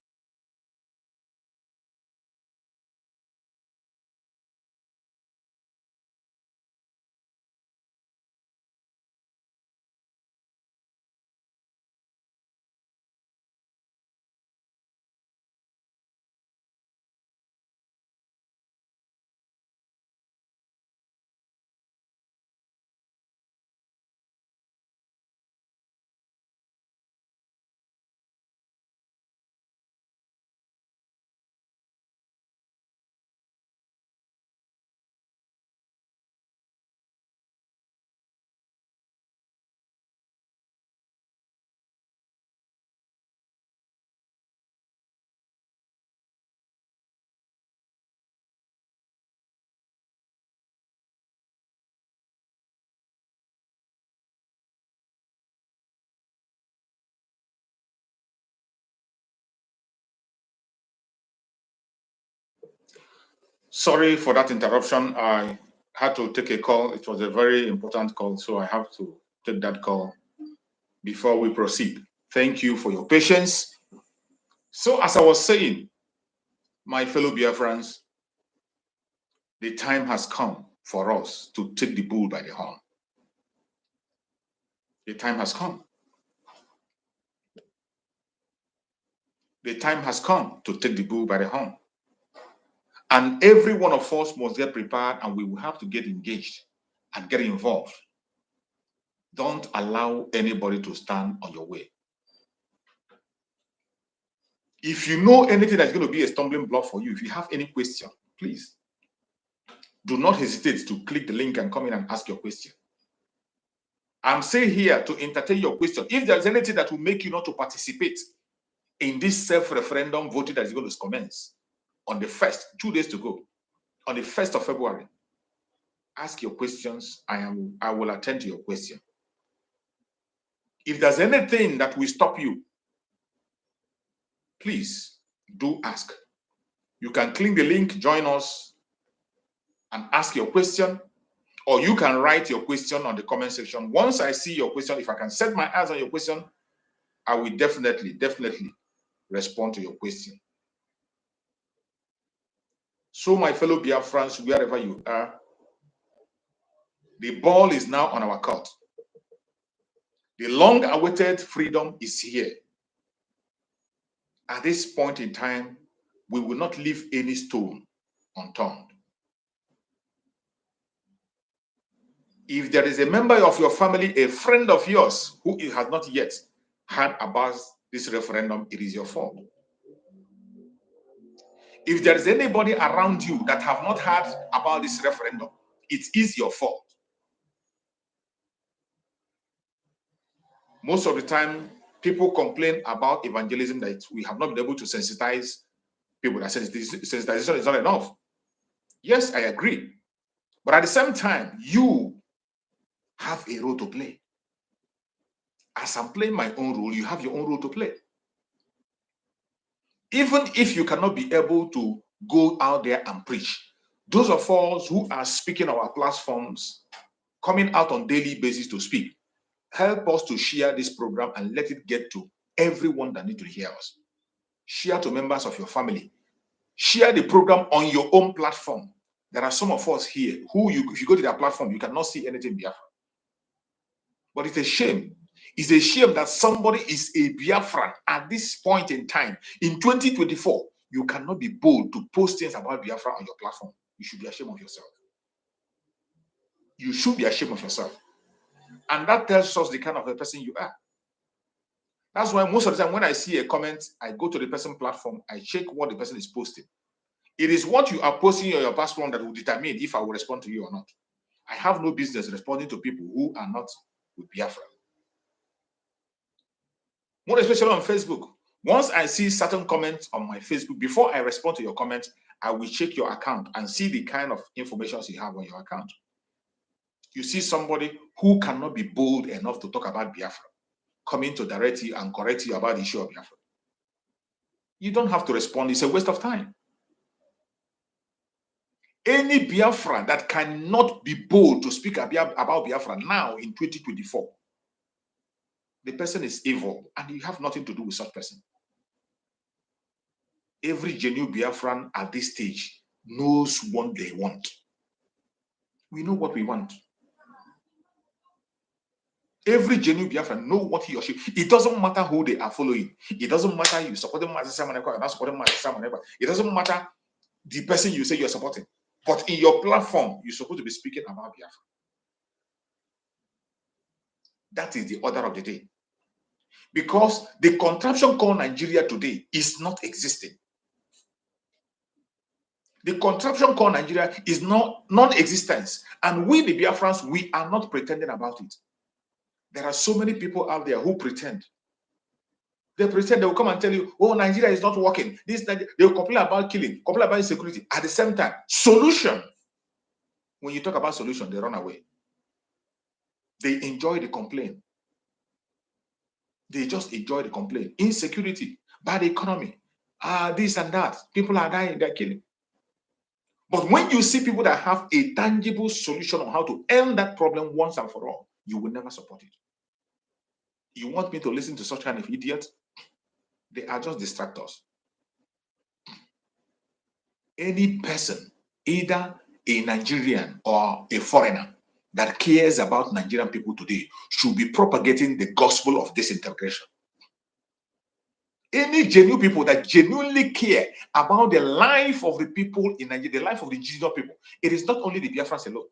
Sorry for that interruption. I had to take a call. It was a very important call, so I have to take that call before we proceed. Thank you for your patience. So, as I was saying, my fellow Biafrans, the time has come for us to take the bull by the horn. The time has come. The time has come to take the bull by the horn. And every one of us must get prepared, and we will have to get engaged and get involved. Don't allow anybody to stand on your way. If you know anything that's going to be a stumbling block for you, if you have any question, please do not hesitate to click the link and come in and ask your question. I'm saying here to entertain your question. If there's anything that will make you not to participate in this self-referendum voting that is going to commence on the 1st, 2 days to go, on the 1st of February, ask your questions. I will attend to your question. If there's anything that will stop you, please do ask. You can click the link, join us, and ask your question, or you can write your question on the comment section. Once I see your question, if I can set my eyes on your question, I will definitely respond to your question. So, my fellow Biafrans, wherever you are, the ball is now on our court. The long-awaited freedom is here. At this point in time, we will not leave any stone unturned. If there is a member of your family, a friend of yours, who has not yet heard about this referendum, it is your fault. If there is anybody around you that have not heard about this referendum, it is your fault. Most of the time, people complain about evangelism that we have not been able to sensitize people, that sensitization is not enough. Yes, I agree. But at the same time, you have a role to play. As I'm playing my own role, you have your own role to play. Even if you cannot be able to go out there and preach, those of us who are speaking on our platforms, coming out on daily basis to speak, help us to share this program and let it get to everyone that needs to hear us. Share to members of your family. Share the program on your own platform. There are some of us here who, if you go to their platform, you cannot see anything Biafra. But it's a shame. It's a shame that somebody is a Biafran at this point in time. In 2024, you cannot be bold to post things about Biafra on your platform. You should be ashamed of yourself. You should be ashamed of yourself. And that tells us the kind of a person you are. That's why most of the time when I see a comment, I go to the person platform, I check what the person is posting. It is what you are posting on your platform that will determine if I will respond to you or not. I have no business responding to people who are not with Biafra. More especially on Facebook. Once I see certain comments on my Facebook, before I respond to your comment, I will check your account and see the kind of information you have on your account. You see somebody who cannot be bold enough to talk about Biafra, coming to direct you and correct you about the issue of Biafra. You don't have to respond. It's a waste of time. Any Biafra that cannot be bold to speak about Biafra now in 2024, the person is evil and you have nothing to do with such person. Every genuine Biafran at this stage knows what they want. We know what we want. Every genuine Biafran knows what he or she. It doesn't matter who they are following. It doesn't matter you supporting Mazisa Manekwa or not supporting Mazisa Manekwa. It doesn't matter the person you say you're supporting. But in your platform, you're supposed to be speaking about Biafra. That is the order of the day. Because the contraption called Nigeria today is not existing. The contraption called Nigeria is non-existence. And we, the Biafrans, we are not pretending about it. There are so many people out there who pretend. They pretend, they will come and tell you, oh, Nigeria is not working. They will complain about killing, complain about insecurity. At the same time, solution. When you talk about solution, they run away. They enjoy the complaint. They just enjoy the complaint. Insecurity, bad economy, this and that. People are dying, they're killing. But when you see people that have a tangible solution on how to end that problem once and for all, you will never support it. You want me to listen to such kind of idiots? They are just distractors. Any person, either a Nigerian or a foreigner, that cares about Nigerian people today should be propagating the gospel of disintegration. Any genuine people that genuinely care about the life of the people in Nigeria, the life of the indigenous people, it is not only the Biafrans alone.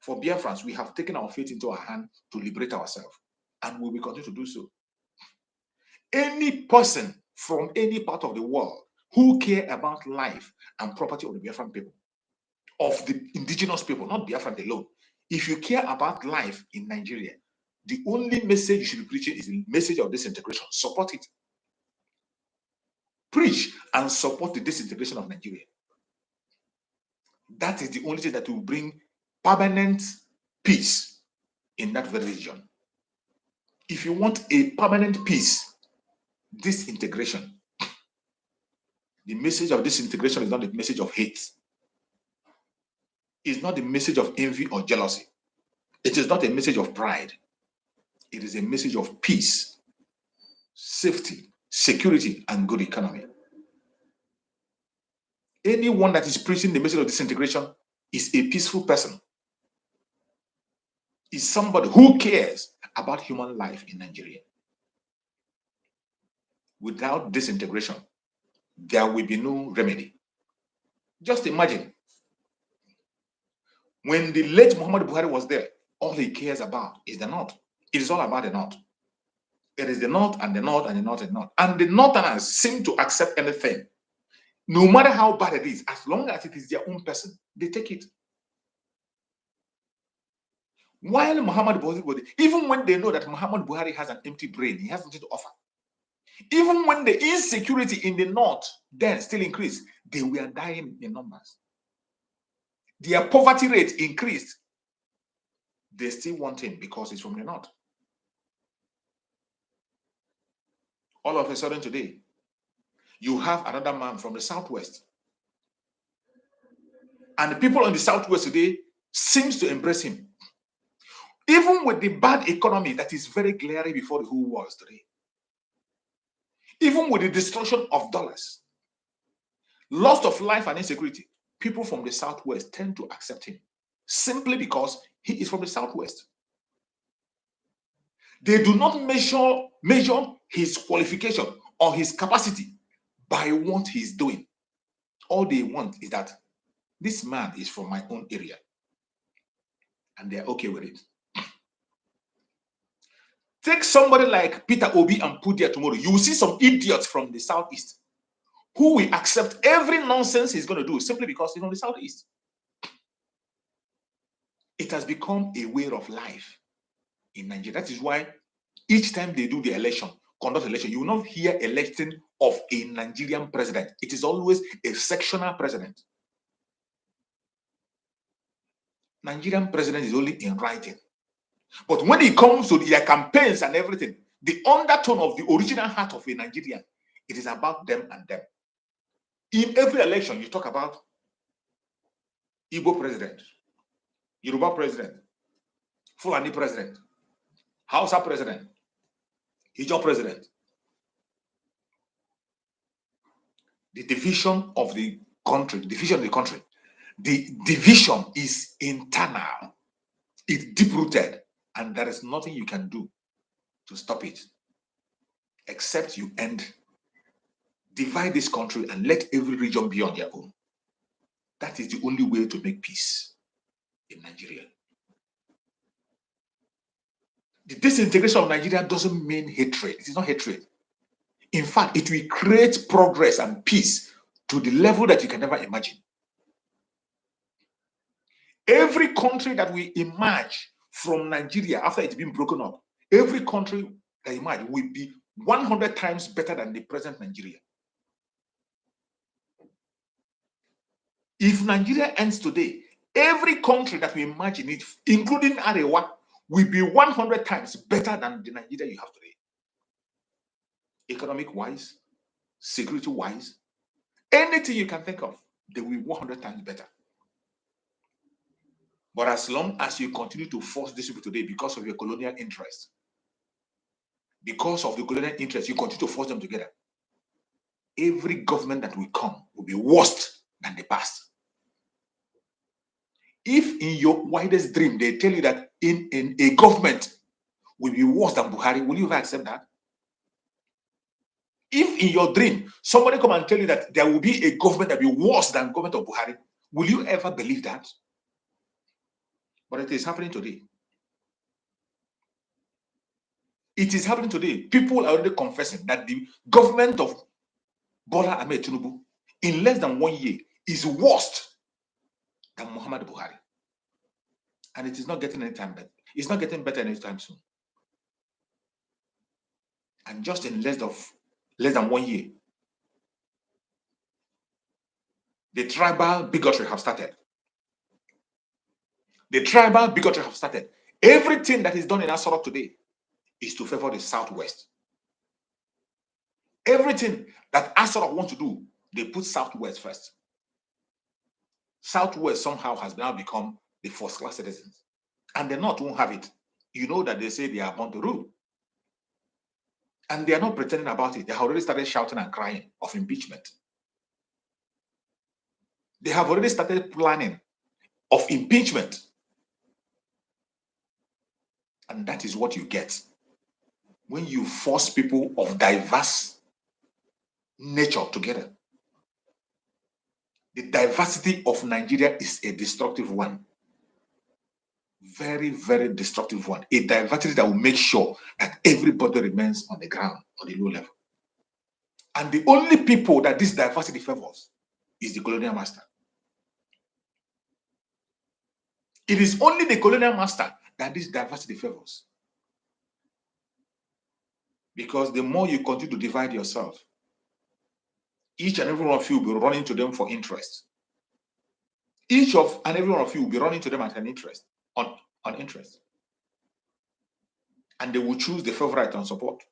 For Biafrans, we have taken our fate into our hand to liberate ourselves, and we will continue to do so. Any person from any part of the world who care about life and property of the Biafran people, of the indigenous people, not Biafran alone, if you care about life in Nigeria, the only message you should be preaching is the message of disintegration. Support it. Preach and support the disintegration of Nigeria. That is the only thing that will bring permanent peace in that very region. If you want a permanent peace, disintegration. The message of disintegration is not the message of hate. It's not the message of envy or jealousy. It is not a message of pride. It is a message of peace, safety, security, and good economy. Anyone that is preaching the message of disintegration is a peaceful person. Is somebody who cares about human life in Nigeria. without disintegration, there will be no remedy. Just imagine, when the late Muhammad Buhari was there, all he cares about is the North. It is all about the North. It is the North and the North and the North and the North. And the Northerners seem to accept anything, no matter how bad it is, as long as it is their own person, they take it. While Muhammad Buhari, even when they know that Muhammad Buhari has an empty brain, he has nothing to offer. Even when the insecurity in the North then still increased, they were dying in numbers. Their poverty rate increased. They still want him because he's from the North. All of a sudden today, you have another man from the Southwest. And the people in the Southwest today seems to embrace him. Even with the bad economy that is very glaring before the whole world today. Even with the destruction of dollars, loss of life and insecurity, people from the Southwest tend to accept him simply because he is from the Southwest. They do not measure his qualification or his capacity by what he's doing. All they want is that this man is from my own area, and they're okay with it. Take somebody like Peter Obi and put there tomorrow. You will see some idiots from the Southeast who will accept every nonsense he's going to do simply because he's from the Southeast. It has become a way of life in Nigeria. That is why each time they do the election, conduct election, you will not hear electing of a Nigerian president. It is always a sectional president. Nigerian president is only in writing. But when it comes to their campaigns and everything, the undertone of the original heart of a Nigerian, it is about them and them. In every election, you talk about Igbo president, Yoruba president, Fulani president, Hausa president, Ijaw president. The division of the country, the division is internal. It's deep-rooted, and there is nothing you can do to stop it, except you divide this country and let every region be on their own. That is the only way to make peace in Nigeria. The disintegration of Nigeria doesn't mean hatred. It is not hatred. In fact, it will create progress and peace to the level that you can never imagine. Every country that will emerge from Nigeria after it's been broken up, every country that emerge will be 100 times better than the present Nigeria. If Nigeria ends today, every country that will emerge in it, including Arewa, will be 100 times better than the Nigeria you have today. Economic-wise, security-wise, anything you can think of, they will be 100 times better. But as long as you continue to force these people today because of your colonial interest, you continue to force them together, every government that will come will be worse than the past. If in your widest dream they tell you that in a government will be worse than Buhari, will you ever accept that? If in your dream somebody come and tell you that there will be a government that will be worse than the government of Buhari, will you ever believe that? But it is happening today. It is happening today. People are already confessing that the government of Bola Ahmed Tinubu in less than 1 year is worse than Muhammad Buhari. And it is not getting any time better. It's not getting better anytime soon. And just in less than 1 year, the tribal bigotry have started. The tribal bigotry have started. Everything that is done in Asoro today is to favor the Southwest. Everything that Asoro wants to do, they put Southwest first. Southwest somehow has now become the first-class citizens. And the North won't have it. You know that they say they are born to rule. And they are not pretending about it. They have already started shouting and crying of impeachment. They have already started planning of impeachment. And that is what you get when you force people of diverse nature together. The diversity of Nigeria is a destructive one. Very, very destructive one. A diversity that will make sure that everybody remains on the ground, on the low level. And the only people that this diversity favors is the colonial master. It is only the colonial master that this diversity favors. Because the more you continue to divide yourself, each and every one of you will be running to them for interest. Each of and every one of you will be running to them at an interest, on interest. And they will choose the favorite and support.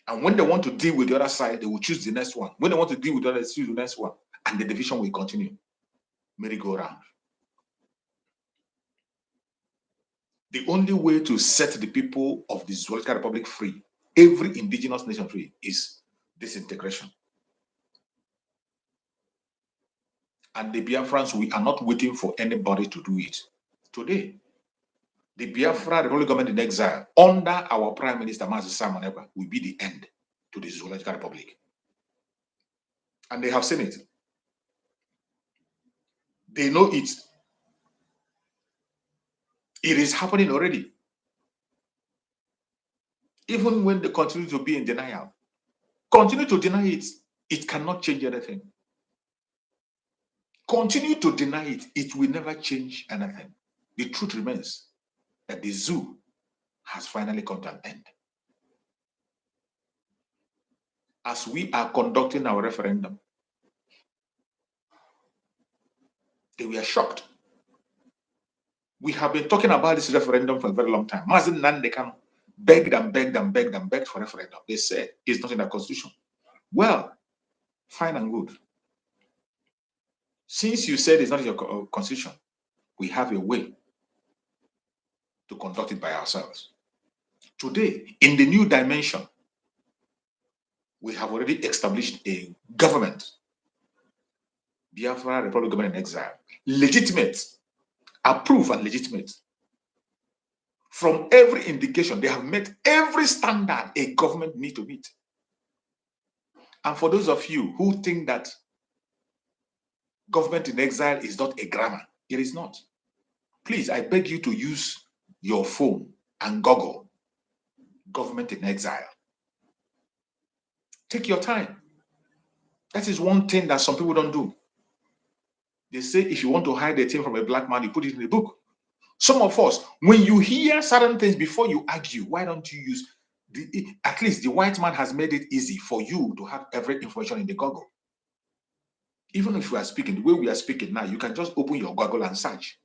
And when they want to deal with the other side, they will choose the next one. When they want to deal with the other, they choose the next one. And the division will continue. Merry-go-round. The only way to set the people of the Zoological Republic free, every indigenous nation free, is disintegration. And the Biafrans, we are not waiting for anybody to do it. Today, the Biafra Republic government in exile, under our Prime Minister, Mazi Simon Ekpa, will be the end to the Zoological Republic. And they have seen it. They know it. It is happening already. Even when they continue to be in denial, continue to deny it, it cannot change anything. Continue to deny it, it will never change anything. The truth remains that the zoo has finally come to an end. As we are conducting our referendum, they were shocked. We have been talking about this referendum for a very long time. Mazi Nnamdi begged and begged and begged and begged for referendum. They said it's not in the constitution. Well, fine and good. Since you said it's not in your constitution, we have a way to conduct it by ourselves. Today, in the new dimension, we have already established a government, Biafra Republic government in exile, legitimate, approved and legitimate. From every indication, they have met every standard a government needs to meet. And for those of you who think that government in exile is not a grammar, it is not. Please, I beg you to use your phone and Google government in exile. Take your time. That is one thing that some people don't do. They say if you want to hide a thing from a black man, you put it in a book. Some of us, when you hear certain things before you argue, why don't you use at least the white man has made it easy for you to have every information in the Google. Even if we are speaking the way we are speaking now, you can just open your Google and search.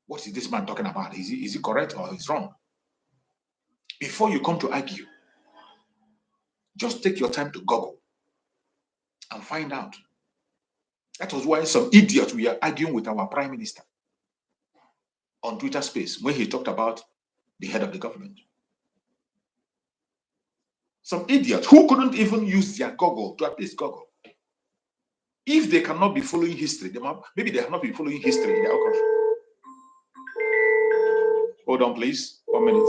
What is this man talking about? Is he correct or is wrong? Before you come to argue, just take your time to Google and find out. That was why some idiots were arguing with our Prime Minister on Twitter Space when he talked about the head of the government. Some idiots who couldn't even use their Google to at least Google. If they cannot be following history, maybe they have not been following history in their own country. Hold on, please. 1 minute.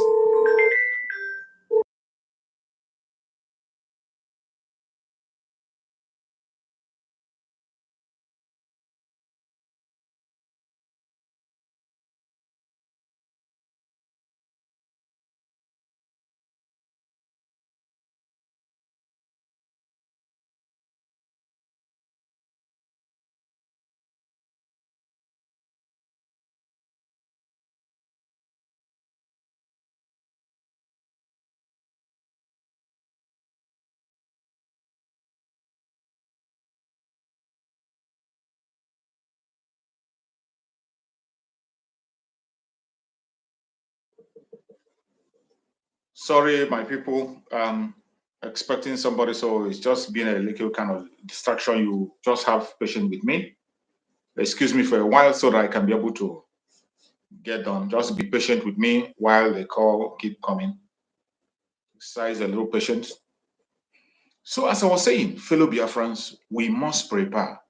Sorry, my people. Expecting somebody, so it's just been a little kind of distraction. You just have patience with me. Excuse me for a while so that I can be able to get done. Just be patient with me while the call keep coming. Exercise a little patience. So as I was saying, fellow Biafrans, we must prepare.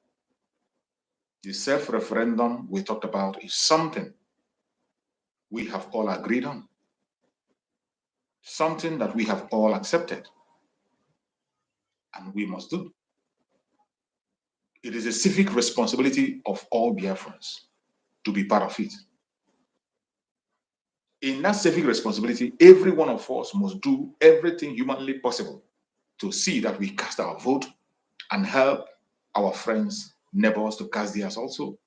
The self-referendum we talked about is something we have all agreed on. Something that we have all accepted. and we must do. It is a civic responsibility of all Biafrans to be part of it. In that civic responsibility, every one of us must do everything humanly possible to see that we cast our vote and help our friends, neighbors to cast theirs also.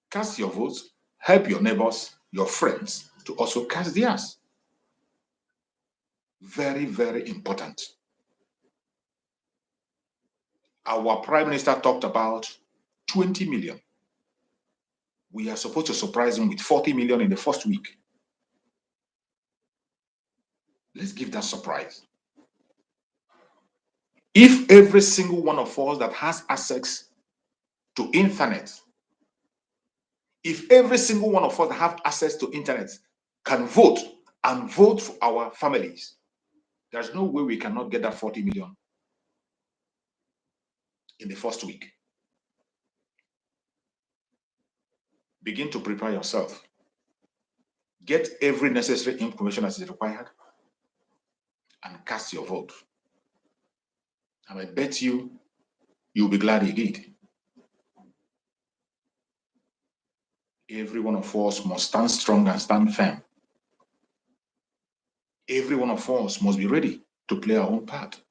Cast your votes, help your neighbors, your friends to also cast theirs. Very, very important. Our Prime Minister talked about 20 million. We are supposed to surprise him with 40 million in the first week. Let's give that surprise. If every single one of us that has access to internet, if every single one of us that have access to internet can vote and vote for our families, there's no way we cannot get that 40 million in the first week. Begin to prepare yourself. Get every necessary information as is required and cast your vote. And I bet you'll be glad you did. Every one of us must stand strong and stand firm. Every one of us must be ready to play our own part.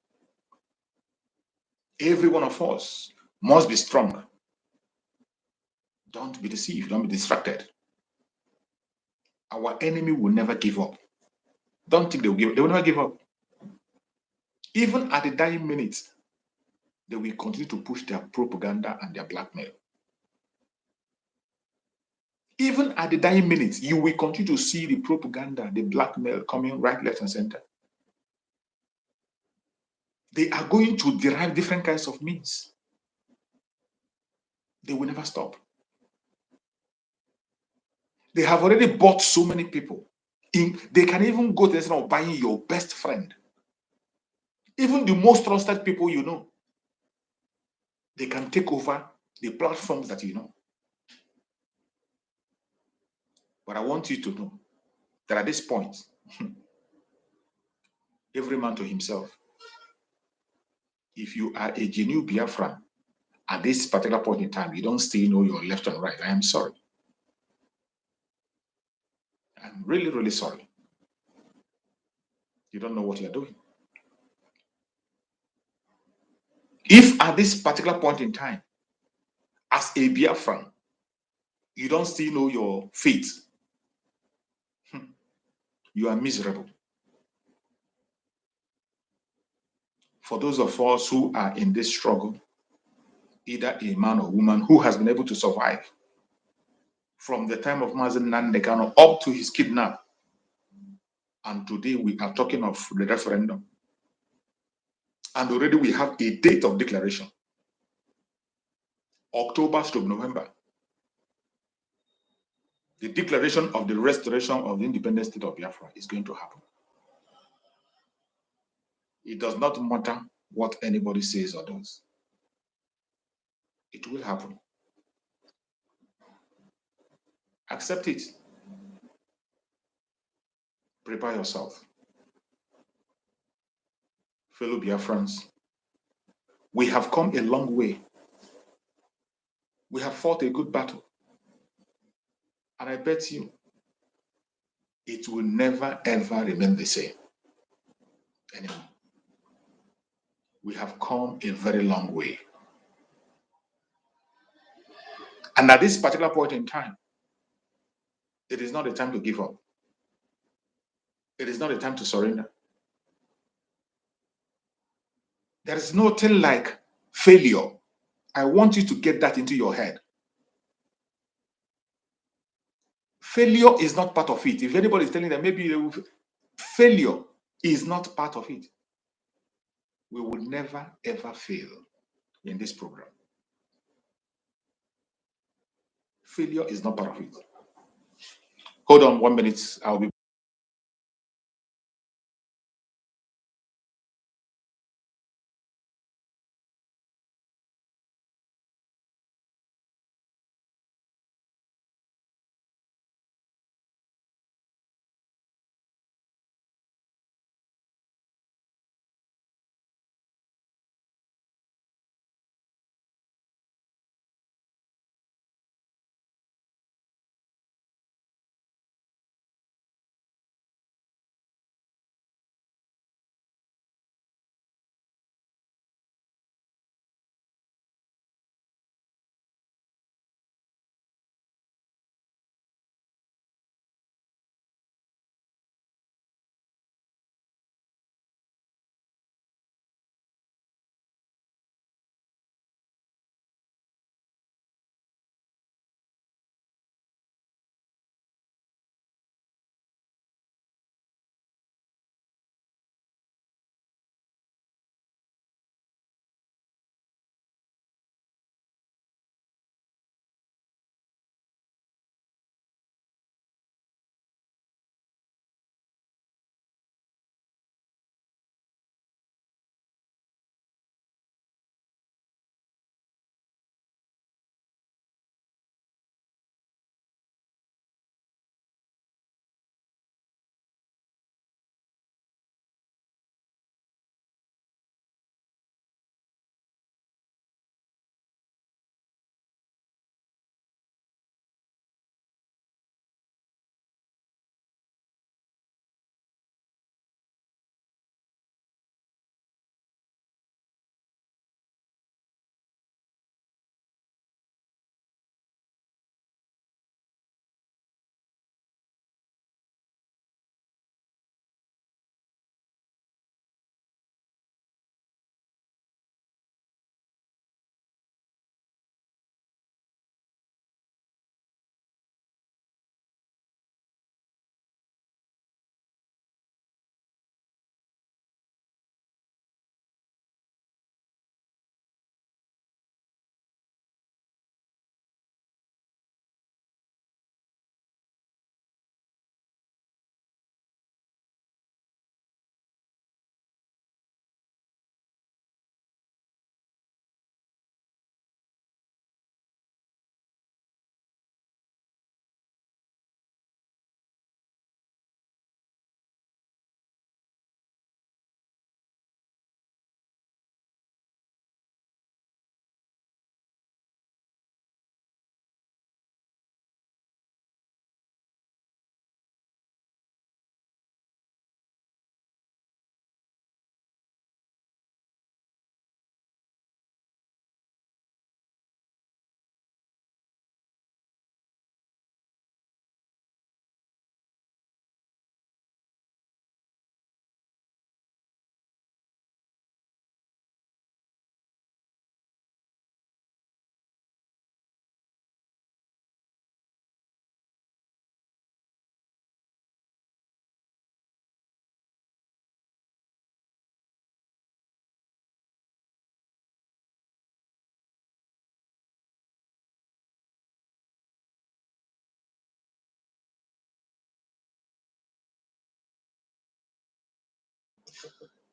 Every one of us must be strong. Don't be deceived. Don't be distracted. Our enemy will never give up. Don't think they will give up. They will never give up. Even at the dying minute, they will continue to push their propaganda and their blackmail. Even at the dying minute, you will continue to see the propaganda, the blackmail coming right, left, and center. They are going to derive different kinds of means. They will never stop. They have already bought so many people. They can even go to the extent of buying your best friend. Even the most trusted people you know. They can take over the platforms that you know. But I want you to know that at this point, every man to himself. If you are a genuine Biafran, at this particular point in time, you don't still know your left and right. I am sorry. I'm really, really sorry. You don't know what you're doing. If at this particular point in time, as a Biafran, you don't still know your fate, you are miserable. For those of us who are in this struggle, either a man or woman who has been able to survive from the time of Mazen Nandekano up to his kidnap, and today we are talking of the referendum, and already we have a date of declaration, October to November. The declaration of the restoration of the independent state of Biafra is going to happen. It does not matter what anybody says or does. It will happen. Accept it. Prepare yourself. Fellow Biafrans, we have come a long way. We have fought a good battle. And I bet you, it will never ever remain the same anymore. We have come a very long way. And at this particular point in time, it is not a time to give up. It is not a time to surrender. There is nothing like failure. I want you to get that into your head. Failure is not part of it. If anybody is telling them maybe failure is not part of it, we will never ever fail in this program. Failure is not part of it. Hold on 1 minute. I'll be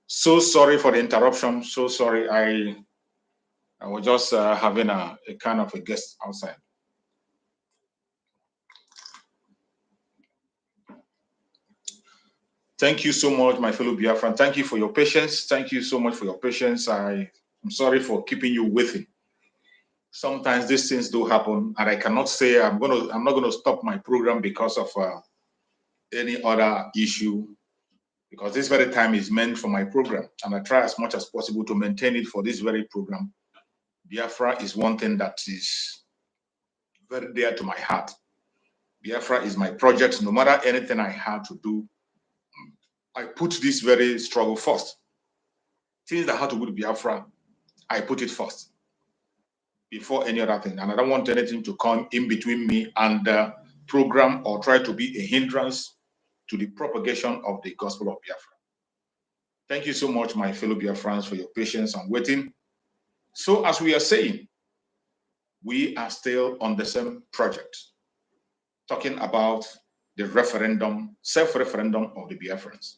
So sorry for the interruption. So sorry. I was just having a kind of a guest outside. Thank you so much, my fellow Biafran. Thank you for your patience. Thank you so much for your patience. I'm sorry for keeping you waiting. Sometimes these things do happen, and I cannot say I'm not gonna stop my program because of any other issue, because this very time is meant for my program, and I try as much as possible to maintain it for this very program. Biafra is one thing that is very dear to my heart. Biafra is my project. No matter anything I have to do, I put this very struggle first. Things that have to do with Biafra, I put it first before any other thing. And I don't want anything to come in between me and the program or try to be a hindrance to the propagation of the gospel of Biafra. Thank you so much, my fellow Biafrans, for your patience and waiting. So as we are saying, we are still on the same project, talking about the referendum, self-referendum of the Biafrans.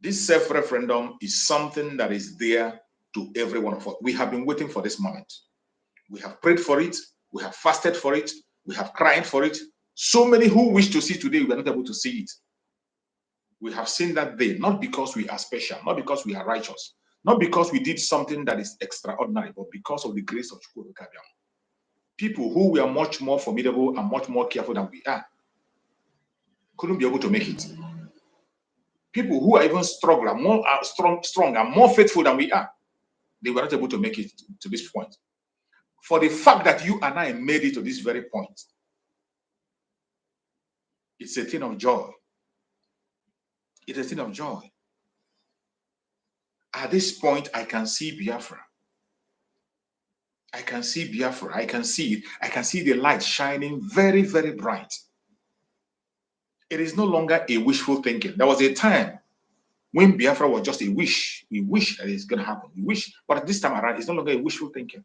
This self-referendum is something that is there to every one of us. We have been waiting for this moment. We have prayed for it. We have fasted for it. We have cried for it. So many who wish to see today, we are not able to see it. We have seen that day, not because we are special, not because we are righteous, not because we did something that is extraordinary, but because of the grace of Chukwu. People who were much more formidable and much more careful than we are couldn't be able to make it. People who are even stronger, more strong and more faithful than we are, they were not able to make it to this point. For the fact that you and I made it to this very point, it's a thing of joy. It's a thing of joy. At this point, I can see Biafra. I can see Biafra. I can see it. I can see the light shining very, very bright. It is no longer a wishful thinking. There was a time when Biafra was just a wish. We wish that it's going to happen. We wish. But this time around, it's no longer a wishful thinking.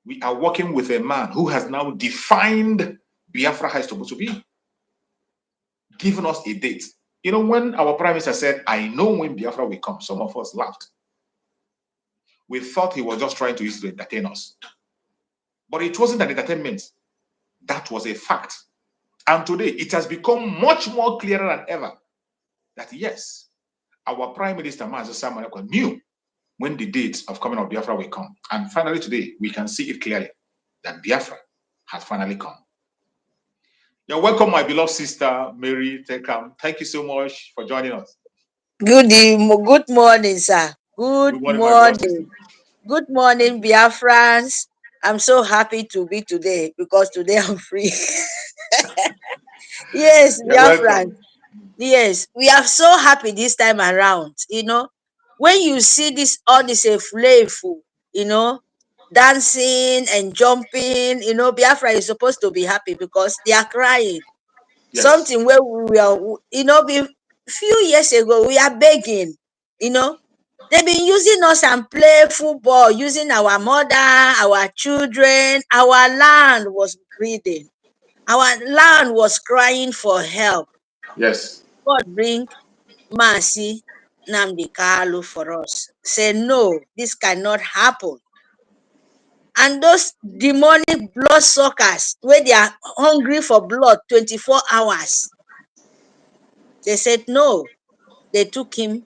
We are working with a man who has now defined Biafra how it's supposed to be, given us a date. You know, when our prime minister said, I know when Biafra will come, some of us laughed. We thought he was just trying to use it to entertain us. But it wasn't an entertainment. That was a fact. And today, it has become much more clearer than ever that yes, our Prime Minister, Mazi Samanekwa, knew when the date of coming of Biafra will come. And finally today, we can see it clearly that Biafra has finally come. You're welcome, my beloved sister, Mary Tekam. Thank you so much for joining us. Good morning, sir. Good morning. Good morning, Biafrans. I'm so happy to be today because today I'm free. Yes, Biafrans. Yes, we are so happy this time around. You know, when you see this all this flavor, you know, dancing and jumping, you know, Biafra is supposed to be happy because they are crying. Yes. Something where we are, you know, a few years ago we are begging, you know. They've been using us and play football, using our mother, our children. Our land was breathing. Our land was crying for help. Yes. God bring mercy, Nnamdi Kanu for us. Say, no, this cannot happen. And those demonic blood suckers, where they are hungry for blood 24 hours, they said, no, they took him.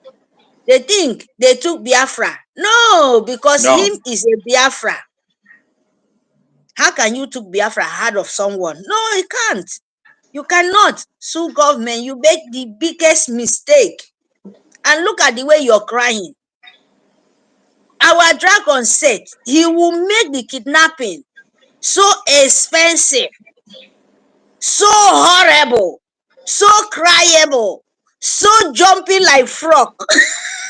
They think they took Biafra. No, because him is a Biafra. How can you took Biafra heart of someone? No, you can't. You cannot sue government. You make the biggest mistake. And look at the way you're crying. Our dragon said he will make the kidnapping so expensive, so horrible, so cryable, so jumping like frog.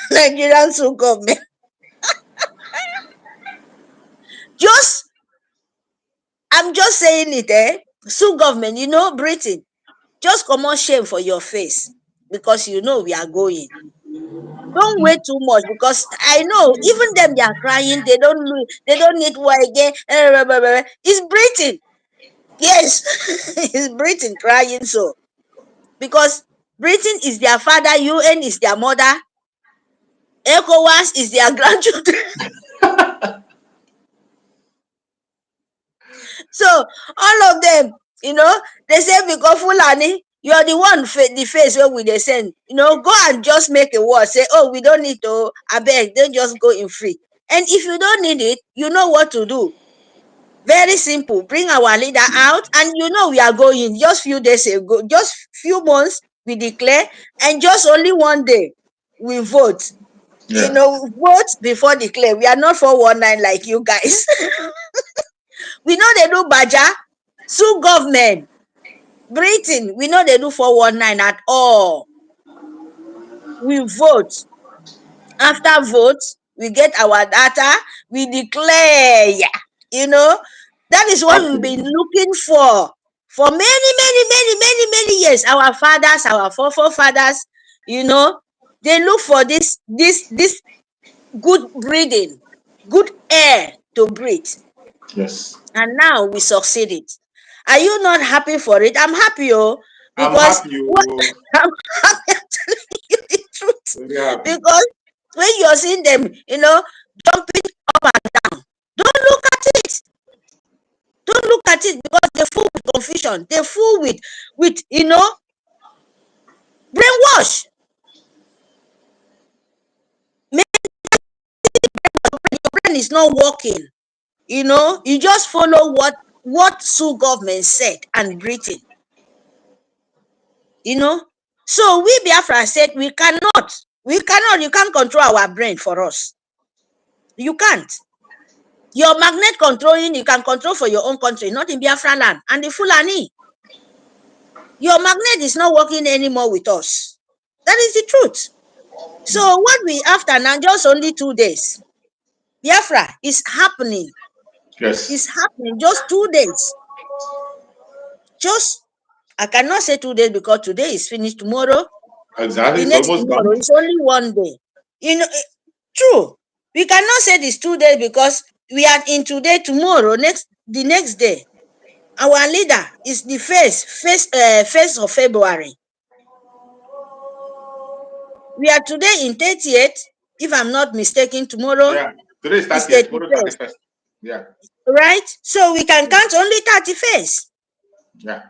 Nigerian sue government. I'm just saying it, eh? Sue government, you know, Britain, just come on shame for your face because you know we are going. Don't wait too much because I know even them they are crying, they don't need war again. It's Britain. Yes, it's Britain crying so. Because Britain is their father, UN is their mother, ECOWAS is their grandchildren. So all of them, they say because Fulani, you're the one the face where we they send. Go and just make a word. Say, oh, we don't need to. I beg, don't just go in free. And if you don't need it, you know what to do. Very simple. Bring our leader out, and we are going. Just few days ago, just few months we declare, and just only one day we vote. Yeah. Vote before declare. We are not 419 like you guys. We know they do Baja, sue government. Britain, we know they do 419 at all. We vote. After vote, we get our data, we declare. That is what we've been looking for many years. Our fathers, our forefathers, they look for this good breathing, good air to breathe. Yes. And now we succeeded. Are you not happy for it? I'm happy, because I'm happy. I'm happy, I'm telling you the truth. Very happy. Because when you're seeing them, jumping up and down, don't look at it. Don't look at it, because they're full with confusion. They're full with brainwash. Maybe your brain is not working. You just follow what Sue government said and Britain. So we Biafra said you cannot, you can't control our brain for us. You can't. Your magnet controlling, you can control for your own country, not in Biafra land. And the Fulani, your magnet is not working anymore with us. That is the truth. So what we after now, just only 2 days. Biafra is happening. Yes. It's happening, just 2 days. I cannot say 2 days because today is finished. Tomorrow, exactly, the next tomorrow is only 1 day. True. We cannot say this 2 days because we are in today, tomorrow, the next day. Our leader is the first of February. We are today in 30th, if I'm not mistaken. Tomorrow, yeah, today is 30th, tomorrow 31st. Yeah. Right? So we can count only 31st. Yeah.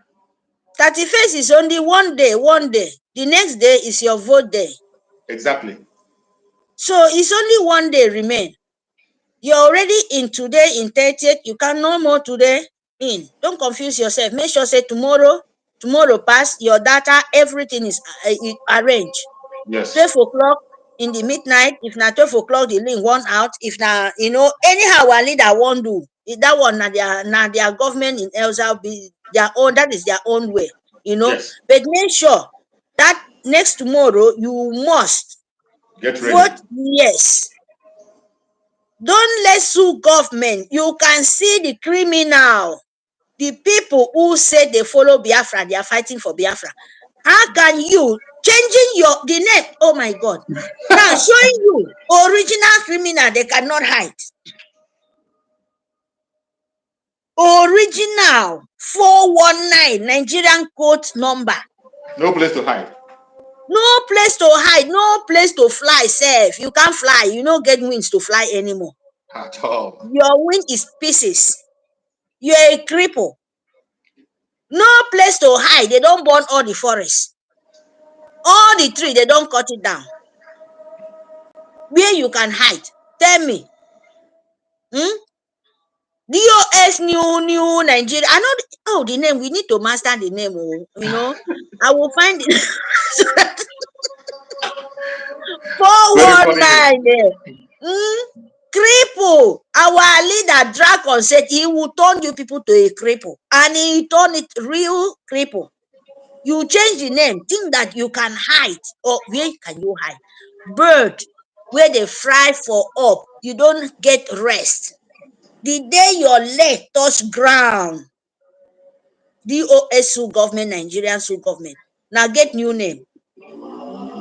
31st is only 1 day. The next day is your vote day. Exactly. So it's only 1 day remain. You're already in today, in 30th. You can no more today in. Don't confuse yourself. Make sure say tomorrow pass, your data, everything is arranged. Yes. 12 o'clock in the midnight. If not 12 o'clock, the link one out. If not, anyhow our leader won't do. That one, now their government in Elsa be their own. That is their own way, Yes. But make sure that next tomorrow you must get ready. vote yes. Don't let sue government. You can see the criminal, the people who say they follow Biafra, they are fighting for Biafra. How can you changing the name? Oh my God! Now showing you original criminal, they cannot hide. Original 419 Nigerian code number. No place to hide. No place to hide. No place to fly. Safe. You can't fly. You don't get wings to fly anymore. At all. Your wing is pieces. You're a cripple. No place to hide. They don't burn all the forest. All the tree, they don't cut it down. Where you can hide? Tell me. DOS new Nigeria. I know the name. We need to master the name. I will find it. 419. Cripple. Our leader Dragon said he will turn you people to a cripple, and he turned it real cripple. You change the name, think that you can hide. Or where can you hide? Bird, where they fly for up, you don't get rest. The day your leg touch ground, DOS government, Nigerian government. Now get new name.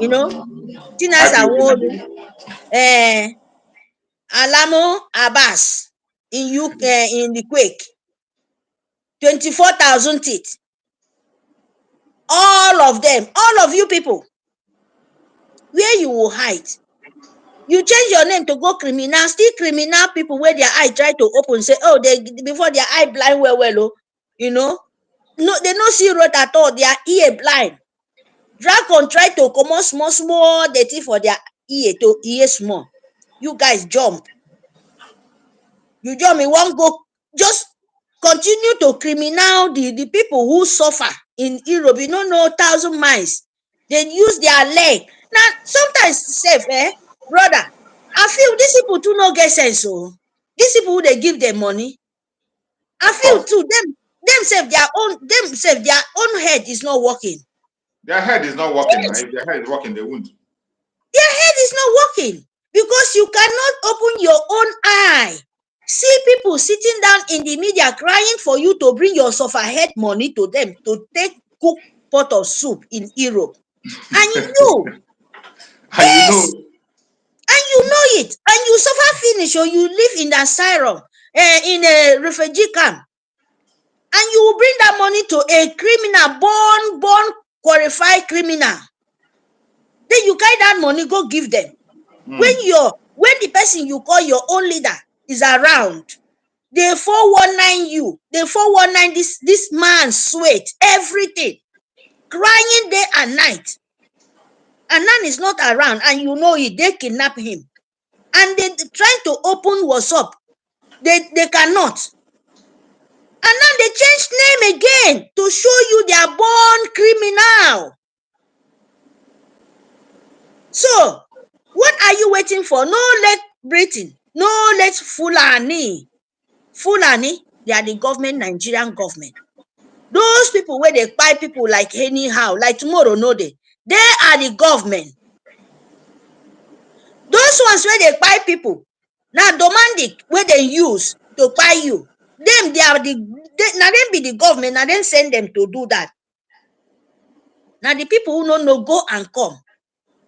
Tinas Awolu, Alamo Abbas in UK in the quake. 24,000 teeth. All of them, all of you people, where you will hide? You change your name to go criminal, still criminal people where their eye try to open, say, oh, they before their eye blind well, oh, you know. No, they no see road at all, their ear blind. Dragon try to come on small dirty for their ear to ear small. You guys jump. You jump, you won't go, just continue to criminal the people who suffer in Europe. You don't know 1,000 miles. They use their leg. Now, sometimes safe, brother, I feel these people too no get sense. So these people who they give them money, I Of feel course. too themselves their own head is not working. Their head is not working. Yes. If their head is working, they won't. Their head is not working because you cannot open your own eye. See people sitting down in the media crying for you to bring your suffer head money to them to take cook pot of soup in Europe. And you, And you know, yes, and you know it, and you suffer finish, or you live in the asylum, in a refugee camp, and you will bring that money to a criminal, born qualified criminal. Then you carry that money, go give them. When the person you call your own leader is around, they 419 you. They 419 this man sweat everything, crying day and night. And none is not around, and you know it. They kidnap him, and they trying to open what's up. They cannot. And now they change name again to show you they are born criminal. So what are you waiting for? No let Britain, no let Fulani. Fulani, they are the government, Nigerian government. Those people where they buy people like anyhow, like tomorrow, no they are the government. Those ones where they buy people, now domestic where they use to buy you, them they are now them be the government, now then send them to do that. Now the people who don't know go and come.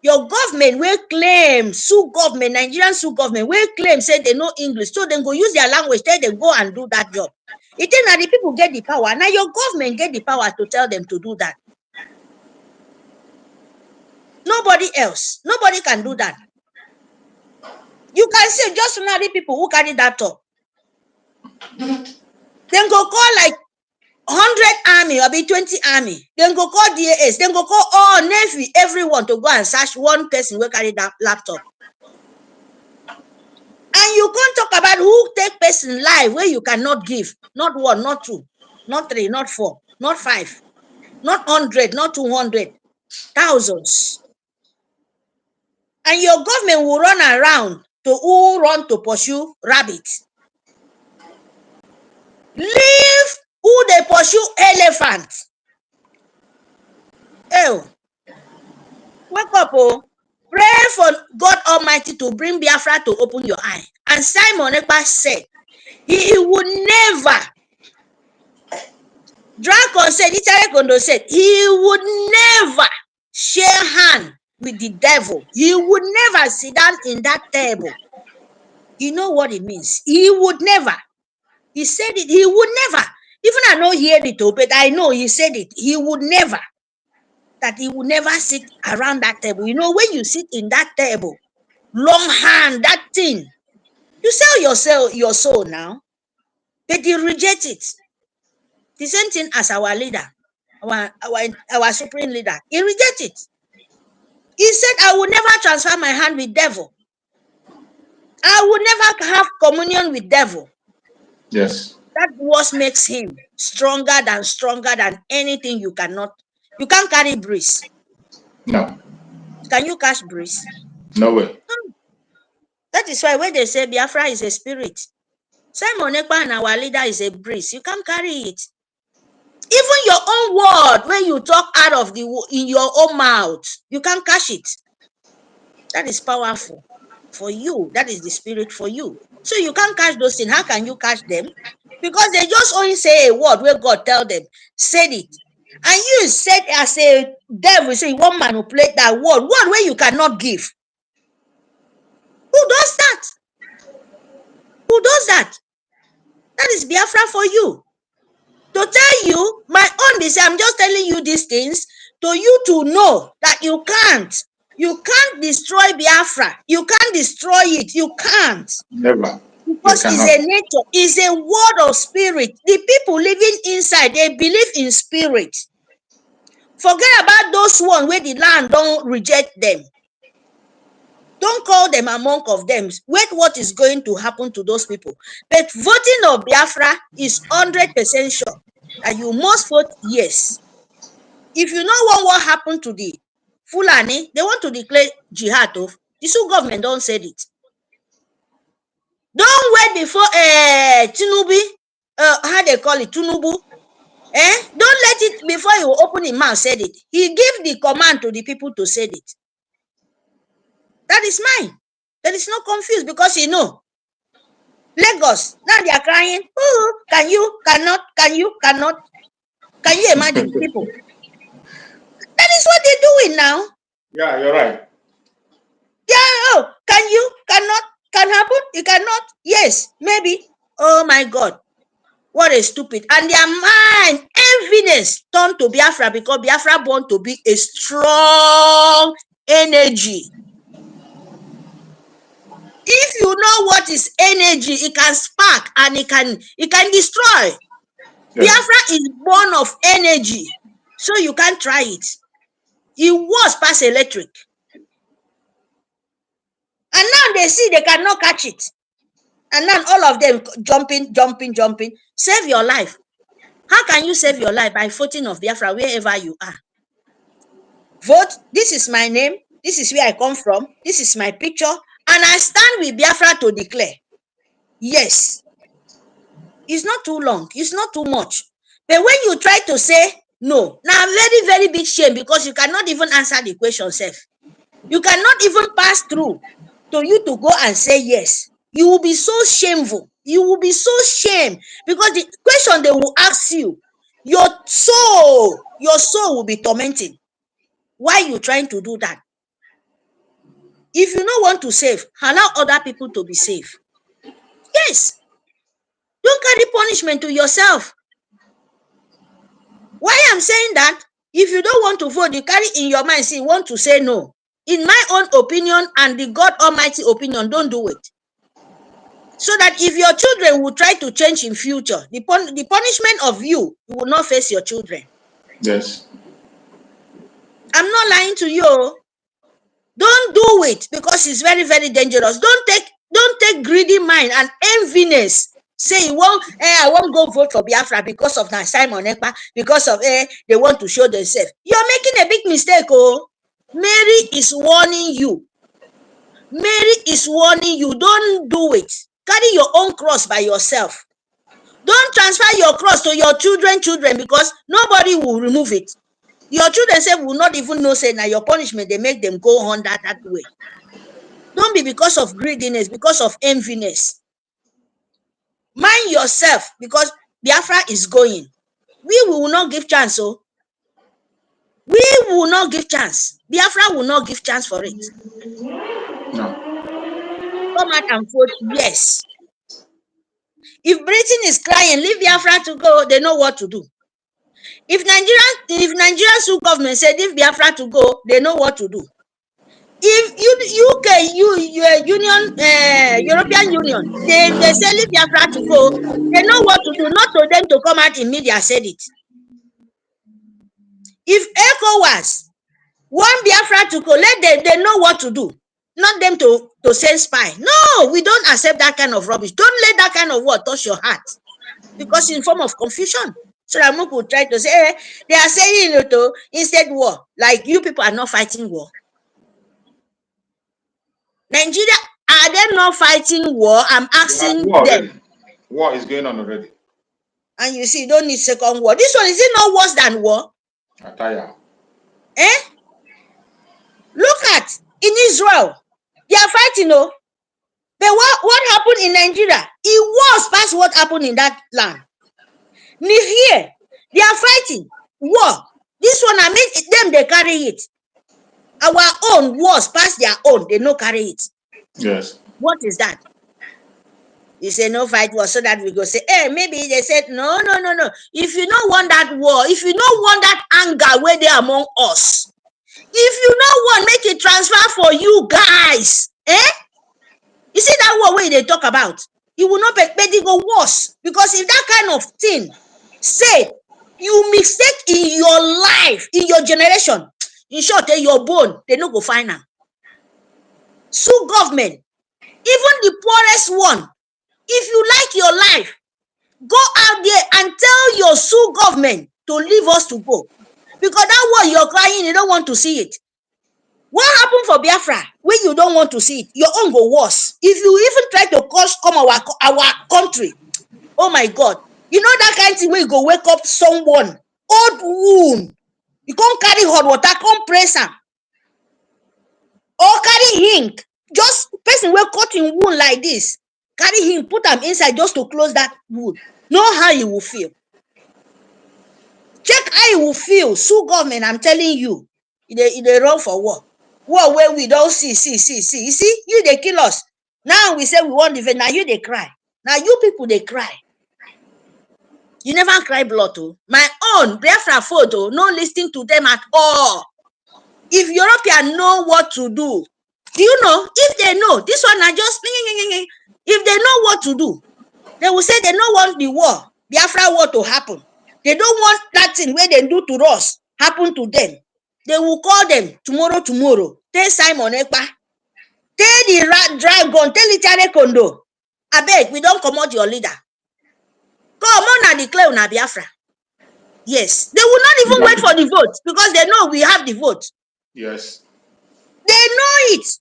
Your government will claim, sue government, Nigerian sue government, will claim, say they know English, so then go use their language, tell them go and do that job. It is now the people get the power. Now your government get the power to tell them to do that. Nobody else. Nobody can do that. You can see just ordinary people who carry that up. Then go call like 100 army or be 20 army. Then go call DAS. Then go call all Navy, everyone to go and search one person who carry that laptop. And you can't talk about who take person life where you cannot give. Not 1, not 2, not 3, not 4, not 5, not 100, not 200, thousands. And your government will run around to who run to pursue rabbits. Leave who they pursue elephants. Oh, wake up, oh. Pray for God Almighty to bring Biafra to open your eye. And Simon Ekpa said, he would never, Dragon said, Itarekondo said, he would never share hand with the devil. He would never sit down in that table. You know what it means? He would never. He said it, he would never. Even I know he heard it, but I know he said it. He would never. That he would never sit around that table. You know, when you sit in that table, long hand, that thing, you sell your soul now, but you reject it. The same thing as our leader, our supreme leader. He rejected it. He said, I will never transfer my hand with devil. I will never have communion with devil. yes. That what makes him stronger than anything you can't carry breeze. No. Can you catch breeze? No way. That is why when they say Biafra is a spirit, Simon Ekpa and our leader is a breeze. You can't carry it. Even your own word, when you talk out of in your own mouth, you can't catch it. That is powerful for you. That is the spirit for you. So you can't catch those things. How can you catch them? Because they just only say a word where God tell them, said it. And you said as a devil, say you want to manipulate that word where you cannot give. Who does that? Who does that? That is Biafra for you. To tell you, my own is I'm just telling you these things to you to know that you can't destroy Biafra. You can't destroy it. You can't. Never. Because it's a nature, it's a word of spirit. The people living inside, they believe in spirit. Forget about those ones where the land don't reject them. Don't call them a monk of them. Wait, what is going to happen to those people? But voting of Biafra is 100% sure that you must vote yes. If you know what happened to the Fulani, they want to declare jihad of. The Sioux government don't say it. Don't wait before Tinubu, how they call it, Tinubu. Don't let it before you open his mouth said it. He gave the command to the people to say it. That is mine. There is no confused because you know. Lagos, now they are crying. Oh, can you, cannot, can you, cannot. Can you imagine people? That is what they're doing now. Yeah, you're right. Yeah, oh, can you, cannot, can happen, it cannot. Yes, maybe. Oh my God. What a stupid. And their mind, evidence turned to Biafra because Biafra born to be a strong energy. If you know what is energy, it can spark and it can destroy. Yes. Biafra is born of energy, so you can't try it. It was past electric. And now they see they cannot catch it. And now all of them jumping. Save your life. How can you save your life? By voting of Biafra wherever you are. Vote. This is my name. This is where I come from. This is my picture. And I stand with Biafra to declare. Yes. It's not too long. It's not too much. But when you try to say no, now very, very big shame because you cannot even answer the question self. You cannot even pass through to you to go and say yes. You will be so shameful. You will be so shamed because the question they will ask you, your soul will be tormenting. Why are you trying to do that? If you don't want to save, allow other people to be safe. Yes. Don't carry punishment to yourself. Why I'm saying that? If you don't want to vote, you carry in your mind, say, want to say no. In my own opinion and the God Almighty opinion, don't do it. So that if your children will try to change in future, the punishment of you will not face your children. Yes. I'm not lying to you. Don't do it because it's very, very dangerous. Don't take greedy mind and enviness. Say, well, I won't go vote for Biafra because of that Simon Ekpa, because of they want to show themselves. You're making a big mistake, oh. Mary is warning you. Mary is warning you. Don't do it. Carry your own cross by yourself. Don't transfer your cross to your children because nobody will remove it. Your children say will not even know, say, now your punishment, they make them go on that way. Don't be because of greediness, because of enviness. Mind yourself because Biafra is going. We will not give chance, oh. We will not give chance. Biafra will not give chance for it. No. Come out and vote yes. If Britain is crying, leave Biafra to go, they know what to do. If Nigerian government said leave Biafra to go, they know what to do. If European Union, they say leave Biafra to go, they know what to do, not for them to come out in media said it. If ECOWAS want Biafra to go, let them, they know what to do. Not them to send spy. No, we don't accept that kind of rubbish. Don't let that kind of word touch your heart. Because in form of confusion. So that people try to say, they are saying instead war. Like you people are not fighting war. Nigeria, are they not fighting war? I'm asking them. War is going on already. And you see, you don't need second war. This one, is it not worse than war? Attire. Look at in Israel. They are fighting, oh. But what happened in Nigeria? It was past what happened in that land. Here, they are fighting war. This one, I mean, them, they carry it. Our own wars past their own, they no carry it. Yes. What is that? You say no fight war, so that we go say, hey, maybe they said, no. If you don't want that war, if you don't want that anger where they among us, if you don't want, make it transfer for you guys. You see that war where they talk about, it will not be, but it go worse. Because if that kind of thing, say, you mistake in your life, in your generation, in short, your bone, they no go find am. Sue government, even the poorest one. If you like your life, go out there and tell your Sue government to leave us to go. Because that war you're crying, you don't want to see it. What happened for Biafra when you don't want to see it? Your own go worse. If you even try to come our country, oh my God. You know that kind of thing where you go wake up someone, old wound. You can't carry hot water, come press am. Or carry ink. Just person will cut in wound like this. Carry him, put them inside just to close that wound. Know how you will feel. Check how you will feel. Sue government, I'm telling you. They run for war. War where we don't see. You see, you they kill us. Now we say we want defend. Now you they cry. Now you people they cry. You never cry blood too. My own Biafra photo, no listening to them at all. If Europeans know what to do you know, if they know, this one are just, if they know what to do, they will say they don't want the war, Biafra war to happen. They don't want that thing where they do to us happen to them. They will call them tomorrow. Tell Simon Ekpa, tell the dragon, tell Itare Kondo, I beg, we don't come out your leader. Come on and declare on Biafra. Yes, they will not even wait for the vote because they know we have the vote. Yes. They know it.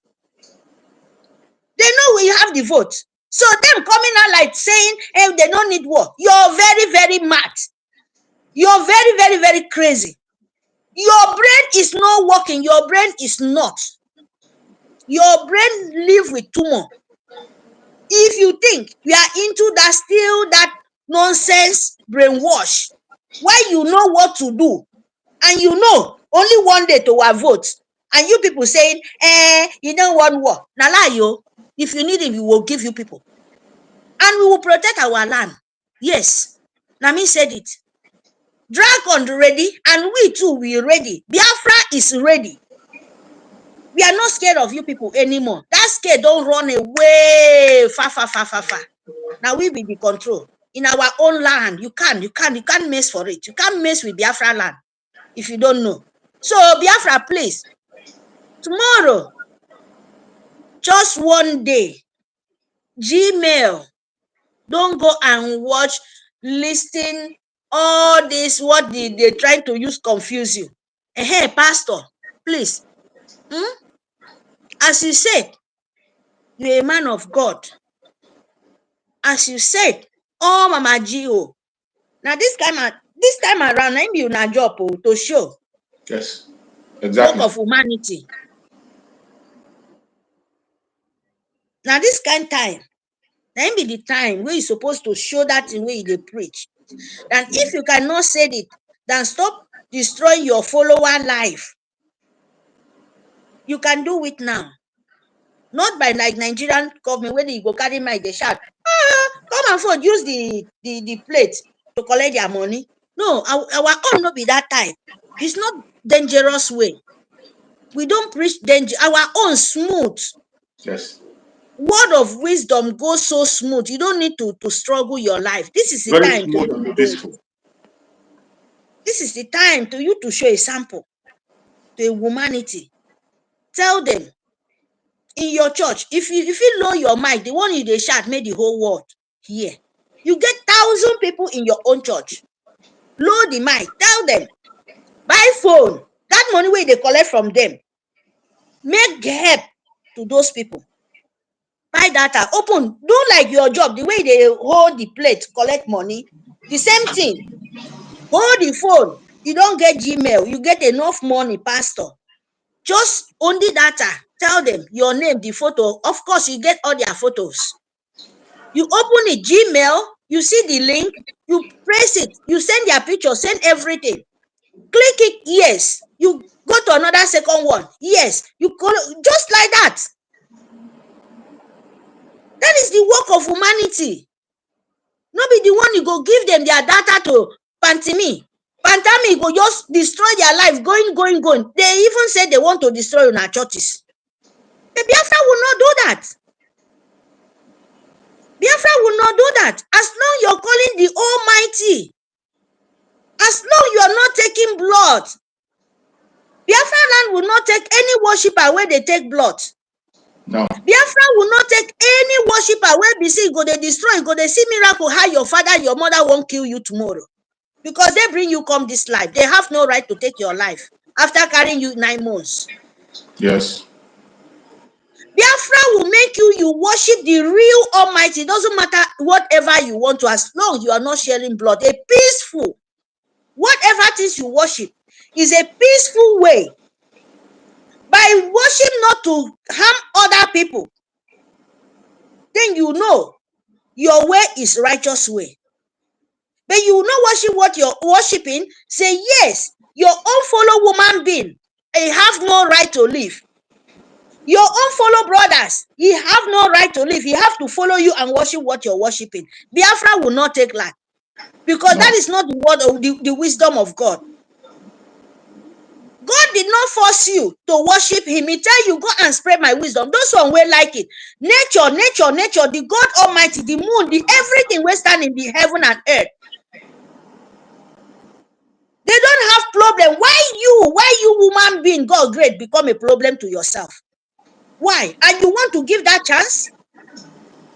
They know we have the vote. So them coming out like saying, hey, they don't need war. You're very, very mad. You're very, very, very crazy. Your brain is not working. Your brain is not. Your brain live with tumor. If you think we are into that still that nonsense brainwash, why you know what to do, and you know only one day to our vote, and you people saying, you don't want war. Now lie yo. If you need it, we will give you people. And we will protect our land. Yes. Nami said it. Dragon ready, and we too, we ready. Biafra is ready. We are not scared of you people anymore. That scare don't run away. Far. Now we be the control. In our own land, you can't mess for it. You can't mess with Biafra land if you don't know. So Biafra, please, tomorrow, just one day, Gmail, don't go and watch, listen, all this, what they trying to use confuse you. Hey, pastor, please. As you said, you're a man of God. As you said, oh, Mama Gio. Now this time around, I'm you na job to show. Yes, exactly. Work of humanity. Now this kind of time, then be the time where you're supposed to show that in way they preach. And if you cannot say it, then stop destroying your follower life. You can do it now. Not by like Nigerian government when you go carry mic, they shout, come and forth, use the plate to collect their money. No, our own not be that type. It's not dangerous way. We don't preach danger. Our own smooth. Yes. Word of wisdom goes so smooth. You don't need to struggle your life. This is the Very time smooth and peaceful. This is the time to you to show a sample to humanity. Tell them in your church, if you lower your mic, the one you they shout made the whole world hear. You get 1,000 people in your own church. Lower the mic. Tell them, buy phone. That money where they collect from them, make help to those people. Buy data. Open. Do like your job. The way they hold the plate, collect money. The same thing. Hold the phone. You don't get Gmail. You get enough money, pastor. Just only data. Tell them your name, the photo. Of course, you get all their photos. You open it, Gmail, you see the link, you press it, you send their picture, send everything. Click it, yes. You go to another second one, yes. You go just like that. That is the work of humanity. Not be the one you go give them their data to Pantimi. Pantami go just destroy their life, going. They even say they want to destroy our churches. The Biafra will not do that. Biafra will not do that. As long you're calling the Almighty, as long you are not taking blood, Biafra land will not take any worshiper where they take blood. No. Biafra will not take any worshiper where be see go they destroy, go they see miracle how your father, your mother won't kill you tomorrow. Because they bring you come this life. They have no right to take your life after carrying you 9 months. Yes. Biafra will make you worship the real Almighty. It doesn't matter whatever you want to, as long you are not sharing blood. A peaceful, whatever things you worship is a peaceful way. By worship not to harm other people, then you know your way is righteous way. But you will not worship what you're worshiping. Say yes, your own fellow woman being, they have no right to live. Your own fellow brothers, he have no right to live. He have to follow you and worship what you're worshiping. Biafra will not take that, because No. that is not the word of the wisdom of God. God did not force you to worship him. He tell you, go and spread my wisdom. Those one will like it. Nature, the God Almighty, the moon, the everything we stand in the heaven and earth. They don't have problem. Why you woman being God great become a problem to yourself? Why? And you want to give that chance?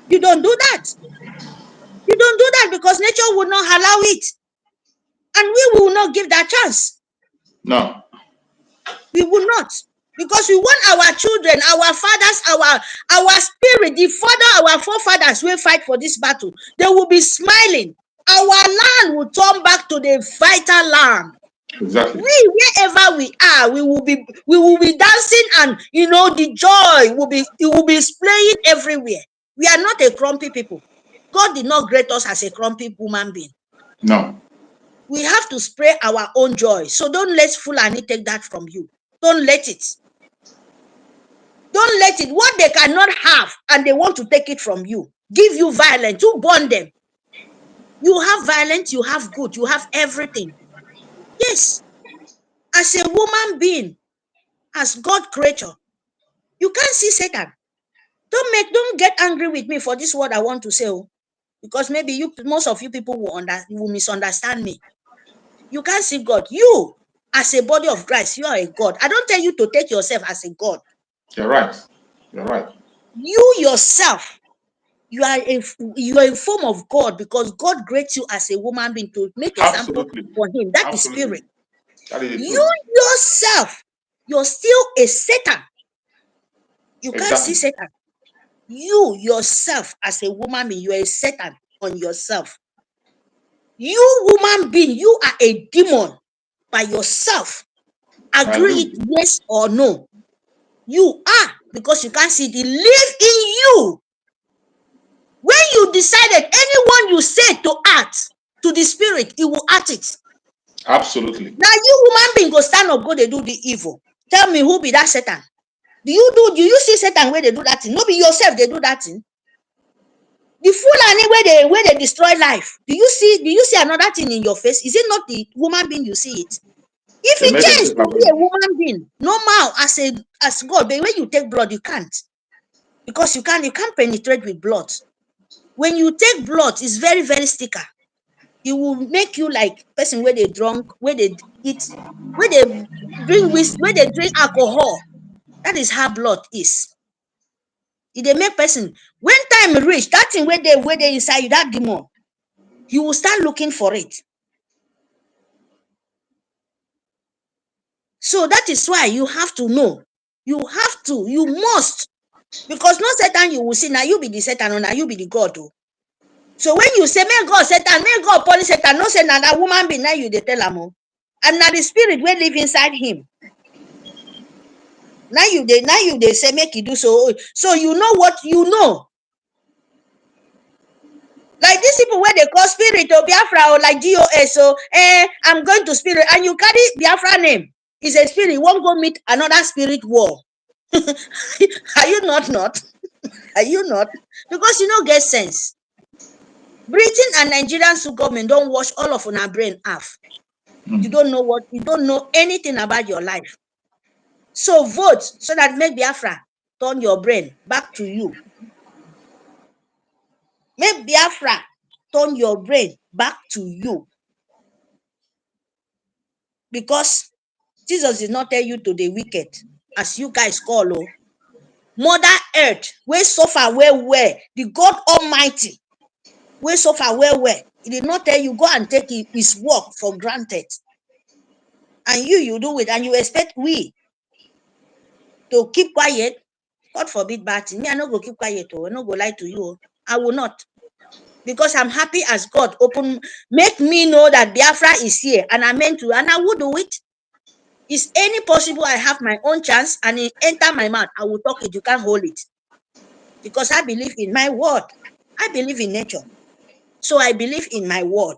You don't do that. You don't do that because nature will not allow it. And we will not give that chance. No. We will not. Because we want our children, our fathers, our spirit, the father, our forefathers will fight for this battle. They will be smiling. Our land will turn back to the vital land. Exactly. Wherever we are, we will be dancing, and the joy will be displaying everywhere. We are not a grumpy people. God did not create us as a grumpy human being. No. We have to spray our own joy. So don't let Fulani take that from you. Don't let it. Don't let it. What they cannot have and they want to take it from you. Give you violence. You burn them. You have violence, you have good, you have everything. Yes. As a woman being, as God creator, you can't see Satan. Don't get angry with me for this word I want to say, because maybe most of you people will misunderstand me. You can't see God. You, as a body of Christ, you are a God. I don't tell you to take yourself as a God. You're right. You're right. You yourself, you are a form of God, because God creates you as a woman being to make example for him. That is spirit. That is You yourself, you're still a Satan. You can't see Satan. You yourself, as a woman being, you are a Satan on yourself. You woman being, you are a demon by yourself. Agree it, yes or no? You are, because you can't see it. It lives in you. When you decided, anyone you said to act to the spirit, it will act it. Absolutely. Now you woman being go stand up, go they do the evil. Tell me, who be that Satan? Do you see Satan where they do that thing? No, be yourself they do that thing. The fool where they destroy life. Do you see another thing in your face? Is it not the woman being you see it? If it changes to be a woman being, normal as God, but when you take blood, you can't. Because you can't penetrate with blood. When you take blood, it's very, very sticker. It will make you like person where they drunk, where they eat, where they drink whiskey, where they drink alcohol. That is how blood is. If they make person, when time reach, that thing where they inside you, that demon, you will start looking for it. So that is why you have to know. You must. Because no Satan you will see, now you be the Satan, or now you be the God. So when you say, may God Satan, may God punish Satan, no say now that woman be now you they tell him. And now the spirit will live inside him. Now you they say make you do so. So you know what you know. Like these people where they call spirit or Biafra or like GOS, so I'm going to spirit, and you carry Biafra name. Is a spirit, won't go meet another spirit war. Are you not? Are you not? Because you don't get sense. Britain and Nigerian government don't wash all of our brain off. You don't know anything about your life. So vote so that make Biafra turn your brain back to you. Make Biafra turn your brain back to you. Because Jesus did not tell you to the wicked, as you guys call. Oh, Mother Earth, where suffer well, the God Almighty, where suffer well. He did not tell you go and take his work for granted. And you do it, and you expect we to keep quiet. God forbid bad thing. Me, I no go keep quiet. I no go lie to you. I will not. Because I'm happy as God make me know that Biafra is here, and I meant to, and I will do it. Is any possible I have my own chance and it enter my mouth, I will talk it. You can't hold it. Because I believe in my word. I believe in nature. So I believe in my word.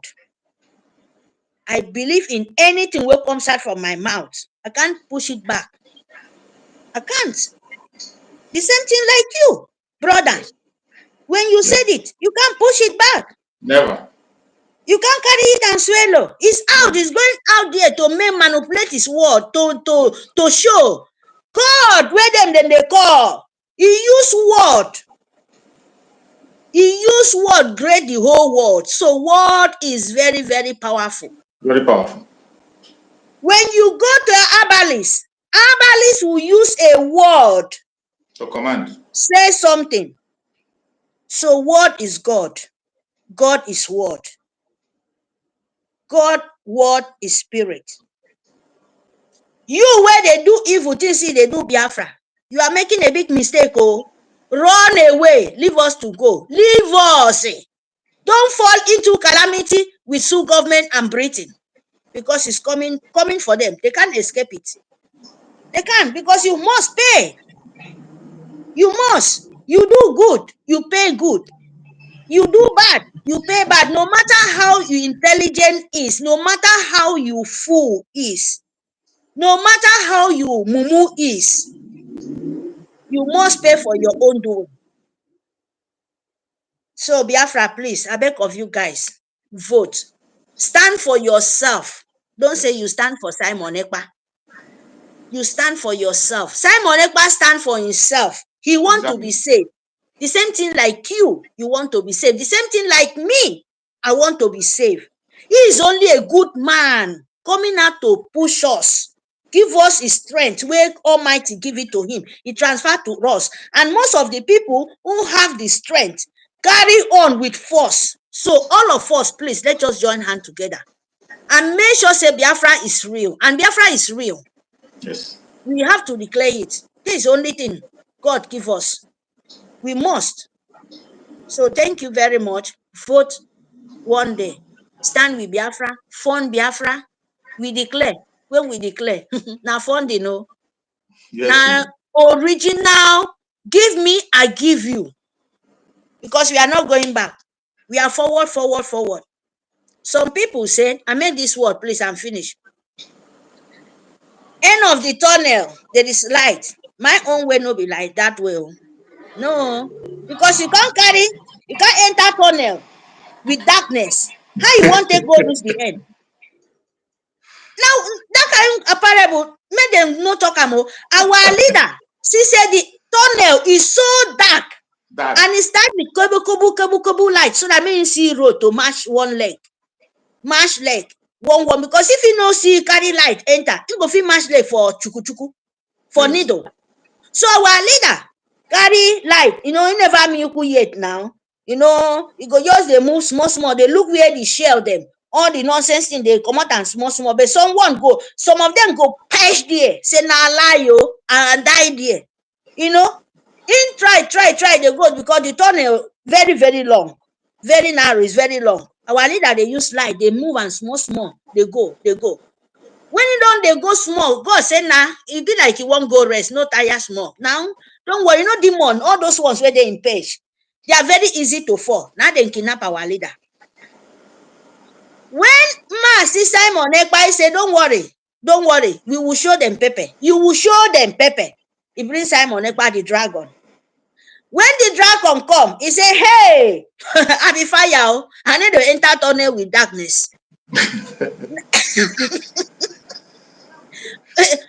I believe in anything that comes out from my mouth. I can't push it back. I can't. The same thing like you, brother. When you said it, you can't push it back. Never. You can't carry it and swallow. It's out. It's going out there to manipulate his word, to show. God, where them they call. He used word. He used word, great the whole world. So word is very, very powerful. Very powerful. When you go to Abalis will use a word to command. Say something. So word is God. God is word. God, word is spirit. You where they do evil things, see they do Biafra. You are making a big mistake. Oh, run away. Leave us to go. Leave us. Don't fall into calamity with Sue government and Britain. Because it's coming for them. They can't escape it. They can't, because you must pay. You must. You do good, you pay good. You do bad, you pay bad. No matter how you intelligent is, no matter how you fool is, no matter how you mumu is, you must pay for your own doing. So Biafra, please, I beg of you guys, vote. Stand for yourself. Don't say you stand for Simon Ekpa. You stand for yourself. Simon Ekpa stand for himself. He want to be saved. The same thing like you want to be saved. The same thing like me, I want to be saved. He is only a good man coming out to push us, give us his strength, where Almighty give it to him. He transferred to us. And most of the people who have the strength carry on with force. So all of us, please, let's just join hands together and make sure say Biafra is real. And Biafra is real. Yes. We have to declare it. This is the only thing God give us. We must. So thank you very much. Vote one day. Stand with Biafra. Fund Biafra. We declare. When we declare, now funding, no. Yes. Now original. Give me, I give you. Because we are not going back. We are forward, forward, forward. Some people said, I made this word, please, I'm finished. End of the tunnel, there is light. My own way no be like that way. No, because you can't enter tunnel with darkness. How you want to go reach the end? Now that kind of parable, make them no talk about. Our leader, she said the tunnel is so dark. And it starts with kubu light, so that means see road to match one leg. Match leg. One. Because if you no see carry light enter, you go fit match leg for chuku for needle. So our leader carry light, he never milk yet now. You go just they move small. They look where the shell them. All the nonsense thing they come out and small. But some of them go patch there, say na lie yo, and die there. In try, they go because the tunnel very, very long, very narrow, is very long. Our leader they use light, they move and small, they go. When they go small, God say, nah, it be like you won't go rest, no tire small. Now, don't worry, no demon, all those ones where they in page, they are very easy to fall. Now they kidnap our leader. When see Simon Ekpa say, don't worry, we will show them pepper. You will show them pepper. He brings Simon Ekpa the dragon. When the dragon come, he say, hey, I be fire. I need to enter tunnel with darkness.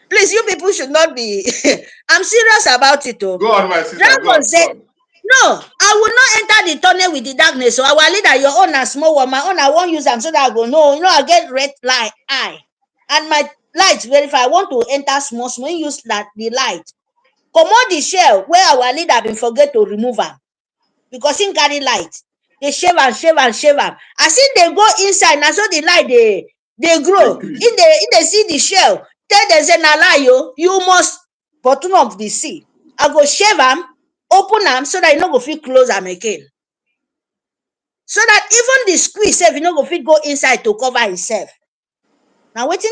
Please, you people should not be. I'm serious about it. Oh. Go on, my sister. Dragon said, no, I will not enter the tunnel with the darkness. So I will lead your own a small one. My own, I won't use them so that I go, no, I get red light eye. And my light verify. I want to enter small, use that the light. Come on the shell where our leader been forget to remove them. Because in carry light. They shave and shave and shave them. As if they go inside, now so the light they grow. If they see the shell, tell them say na lie, you must bottom of the sea. I go shave them, open them so that you no go fit close them again. So that even the squeeze self, you no go fit go inside to cover himself. Now wetin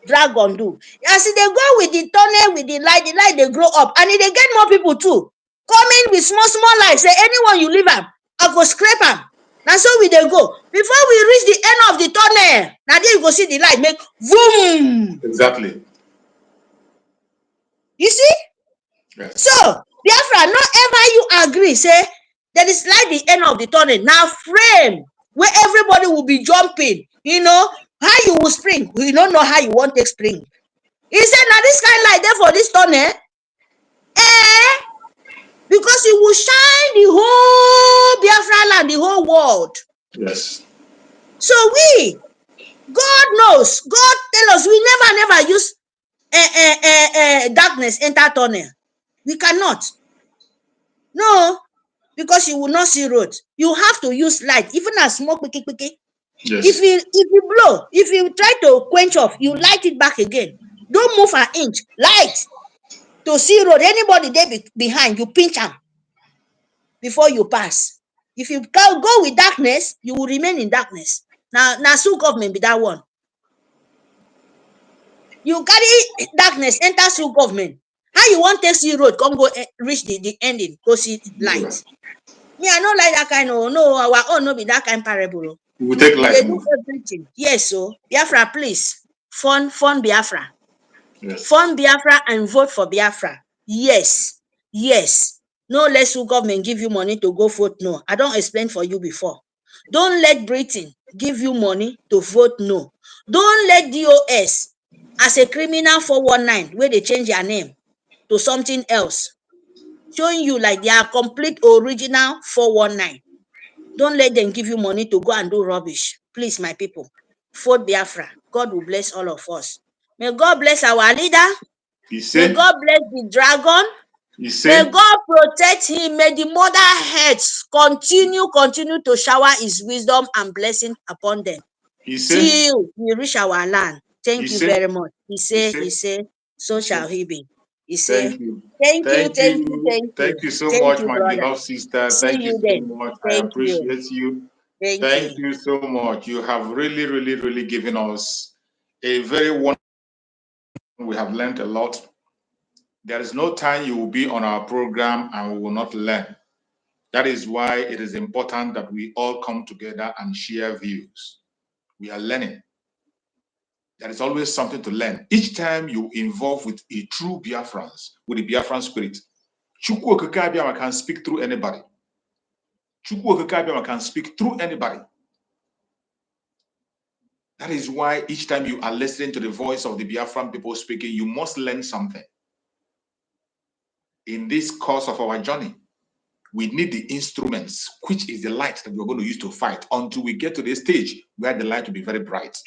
dragon do? As they go with the tunnel with the light they grow up, and they get more people too. Coming with small light, say anyone you leave them, I go scrape them. Now so we they go. Before we reach the end of the tunnel, now there you go see the light make boom. Exactly. You see? Yes. So Biafra, not ever you agree, say there is like the end of the tunnel. Now frame where everybody will be jumping, how you will spring. We don't know how you want to spring. He said, now this kind of light there for this tunnel, because it will shine the whole Biafra land, the whole world. Yes. So God knows, God tell us we never use darkness enter tunnel. We cannot. No, because you will not see road. You have to use light, even as smoke quicky. Yes. If you blow, if you try to quench off, you light it back again. Don't move an inch. Light to see road. Anybody there behind, you pinch them before you pass. If you go with darkness, you will remain in darkness. Now so government be that one. You carry darkness, enter through government. How you want to see road, come go reach the ending, go see light. Me, I don't like that kind of, no, our own no be that kind parable. We will take light. They do everything. Yes, so Biafra, please. Fund Biafra. Yes. Fund Biafra and vote for Biafra. Yes. No let you government give you money to go vote no. I don't explain for you before. Don't let Britain give you money to vote no. Don't let DOS as a criminal 419 where they change their name to something else, showing you like they are complete original 419. Don't let them give you money to go and do rubbish. Please, my people, vote Biafra. God will bless all of us. May God bless our leader. May God bless the dragon. May God protect him. May the mother heads continue to shower his wisdom and blessing upon them till we reach our land. Thank you very much. He said, so shall he be. He said, thank you so much, my beloved sister. Thank you so much. I appreciate you. Thank you so much. You have really given us a very wonderful. We have learned a lot. There is no time you will be on our program and we will not learn. That is why it is important that we all come together and share views. We are learning. There is always something to learn. Each time you involve with a true Biafrans, with the Biafran spirit, Chukwu Okike Abiama can speak through anybody. Chukwu Okike Abiama can speak through anybody. That is why each time you are listening to the voice of the Biafran people speaking, you must learn something. In this course of our journey, we need the instruments, which is the light that we're going to use to fight until we get to the stage where the light will be very bright.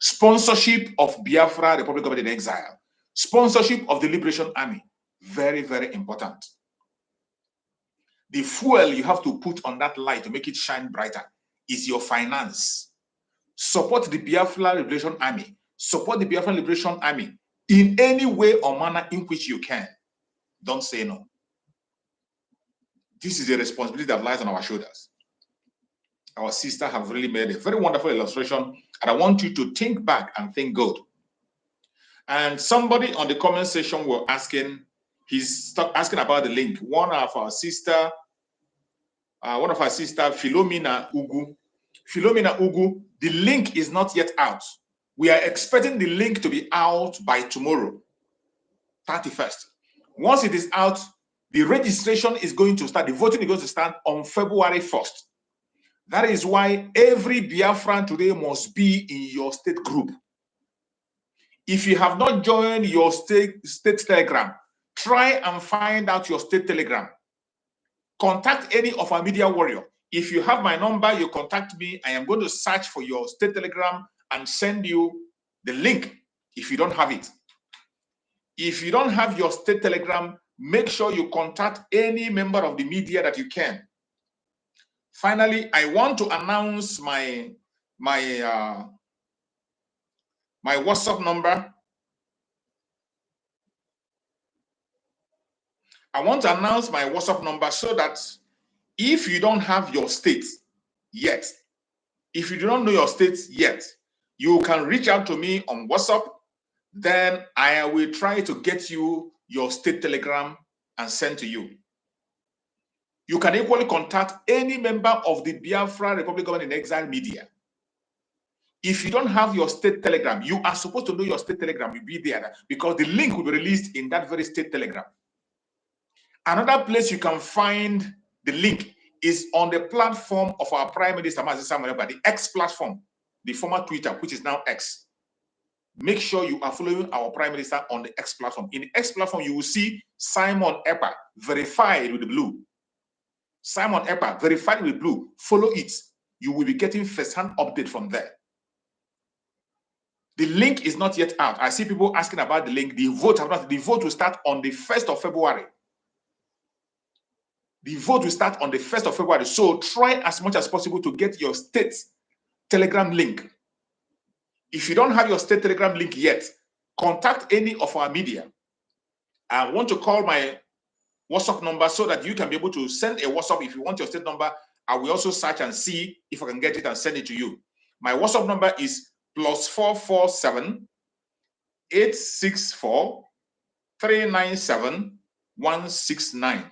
Sponsorship of Biafra, Republic of the Exile. Sponsorship of the Liberation Army. Very important. The fuel you have to put on that light to make it shine brighter is your finance. Support the Biafra Liberation Army. Support the Biafra Liberation Army in any way or manner in which you can. Don't say no. This is a responsibility that lies on our shoulders. Our sister have really made a very wonderful illustration, and I want you to think back and think good. And somebody on the comment section were asking, he's asking about the link. One of our sister, Philomena Ugu, the link is not yet out. We are expecting the link to be out by tomorrow, 31st. Once it is out, The registration is going to start, the voting is going to start on February 1st. That is why every Biafran today must be in your state group. If you have not joined your state telegram, try and find out your state telegram. Contact any of our media warrior. If you have my number, you contact me. I am going to search for your state telegram and send you the link if you don't have it. If you don't have your state telegram, make sure you contact any member of the media that you can. Finally, I want to announce my WhatsApp number. I want to announce my WhatsApp number so that if you don't have your state yet, if you do not know your state yet, you can reach out to me on WhatsApp. Then I will try to get you your state telegram and send to you. You can equally contact any member of the Biafra Republic Government in Exile media. If you don't have your state telegram, you are supposed to know your state telegram will be there because the link will be released in that very state telegram. Another place you can find the link is on the platform of our Prime Minister, the X platform, the former Twitter, which is now X. Make sure you are following our Prime Minister on the X platform. In the X platform, you will see Simon Eppa, verified with the blue. Simon Eppa, verified with blue. Follow it. You will be getting first-hand update from there. The link is not yet out. I see people asking about the link. The vote will start on the 1st of February. The vote will start on the 1st of February. So try as much as possible to get your state telegram link. If you don't have your state telegram link yet, contact any of our media. I want to call my WhatsApp number so that you can be able to send a WhatsApp if you want your state number. I will also search and see if I can get it and send it to you. My WhatsApp number is +447 864 397 169.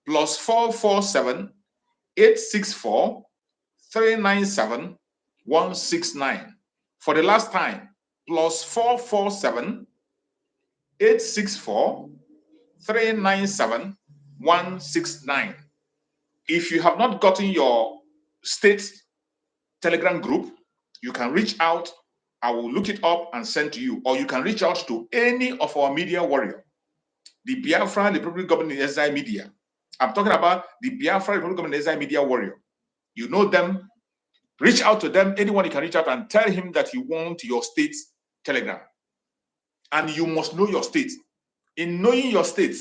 +447 864 397 169. For the last time, +447 864 397 169. If you have not gotten your state telegram group, you can reach out. I will look it up and send to you, or you can reach out to any of our media warrior, the Biafra Republic Government in Exile media. I'm talking about the Biafra Republic Government in Exile media warrior. You know them. Reach out to them. Anyone you can reach out and tell him that you want your state telegram. And you must know your state. In knowing your state,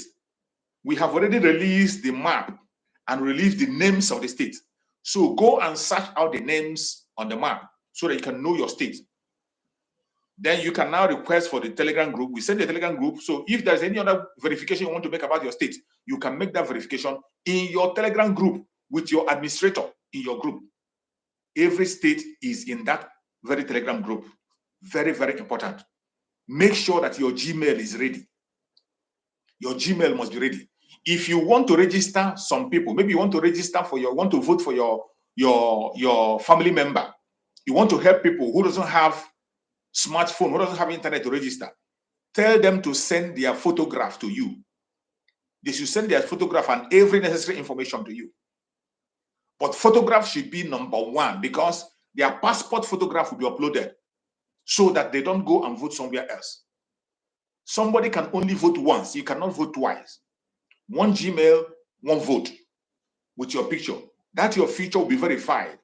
we have already released the map and released the names of the state. So go and search out the names on the map so that you can know your state. Then you can now request for the telegram group. We send the telegram group. So if there's any other verification you want to make about your state, you can make that verification in your telegram group with your administrator in your group. Every state is in that very telegram group. Very, very important. Make sure that your Gmail is ready. Your Gmail must be ready. If you want to register some people, maybe you want to register for want to vote for your family member. You want to help people who doesn't have smartphone, who doesn't have internet to register. Tell them to send their photograph to you. They should send their photograph and every necessary information to you. But photograph should be number one because their passport photograph will be uploaded so that they don't go and vote somewhere else. Somebody can only vote once. You cannot vote twice. One Gmail, one vote with your picture. That your future will be verified.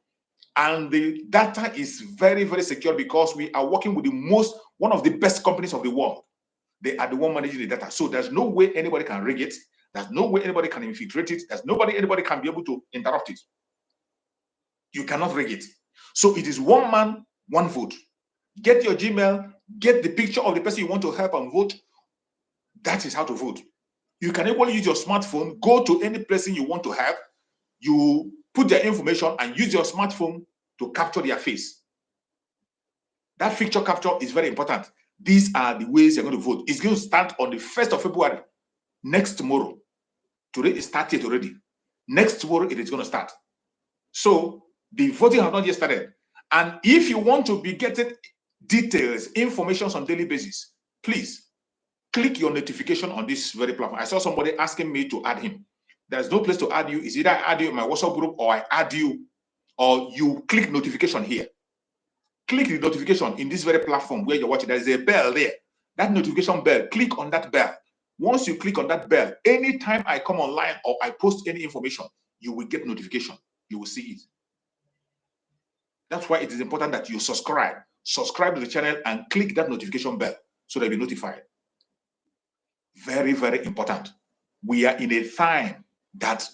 And the data is very, very secure because we are working with one of the best companies of the world. They are the one managing the data. So there's no way anybody can rig it. There's no way anybody can infiltrate it. There's anybody can be able to interrupt it. You cannot rig it. So it is one man, one vote. Get your Gmail, get the picture of the person you want to help and vote. That is how to vote. You can equally use your smartphone, go to any person you want to help. You put their information and use your smartphone to capture their face. That picture capture is very important. These are the ways you're going to vote. It's going to start on the 1st of February, next tomorrow. Today is 30th already. Next tomorrow, it is going to start. So the voting has not yet started. And if you want to be getting details, information on daily basis, please click your notification on this very platform. I saw somebody asking me to add him. There's no place to add you. It's either I add you in my WhatsApp group or I add you, or you click notification here. Click the notification in this very platform where you're watching. There's a bell there. That notification bell, click on that bell. Once you click on that bell, anytime I come online or I post any information, you will get notification. You will see it. That's why it is important that you subscribe. Subscribe to the channel and click that notification bell so that you'll be notified. Very, very important. We are in a time that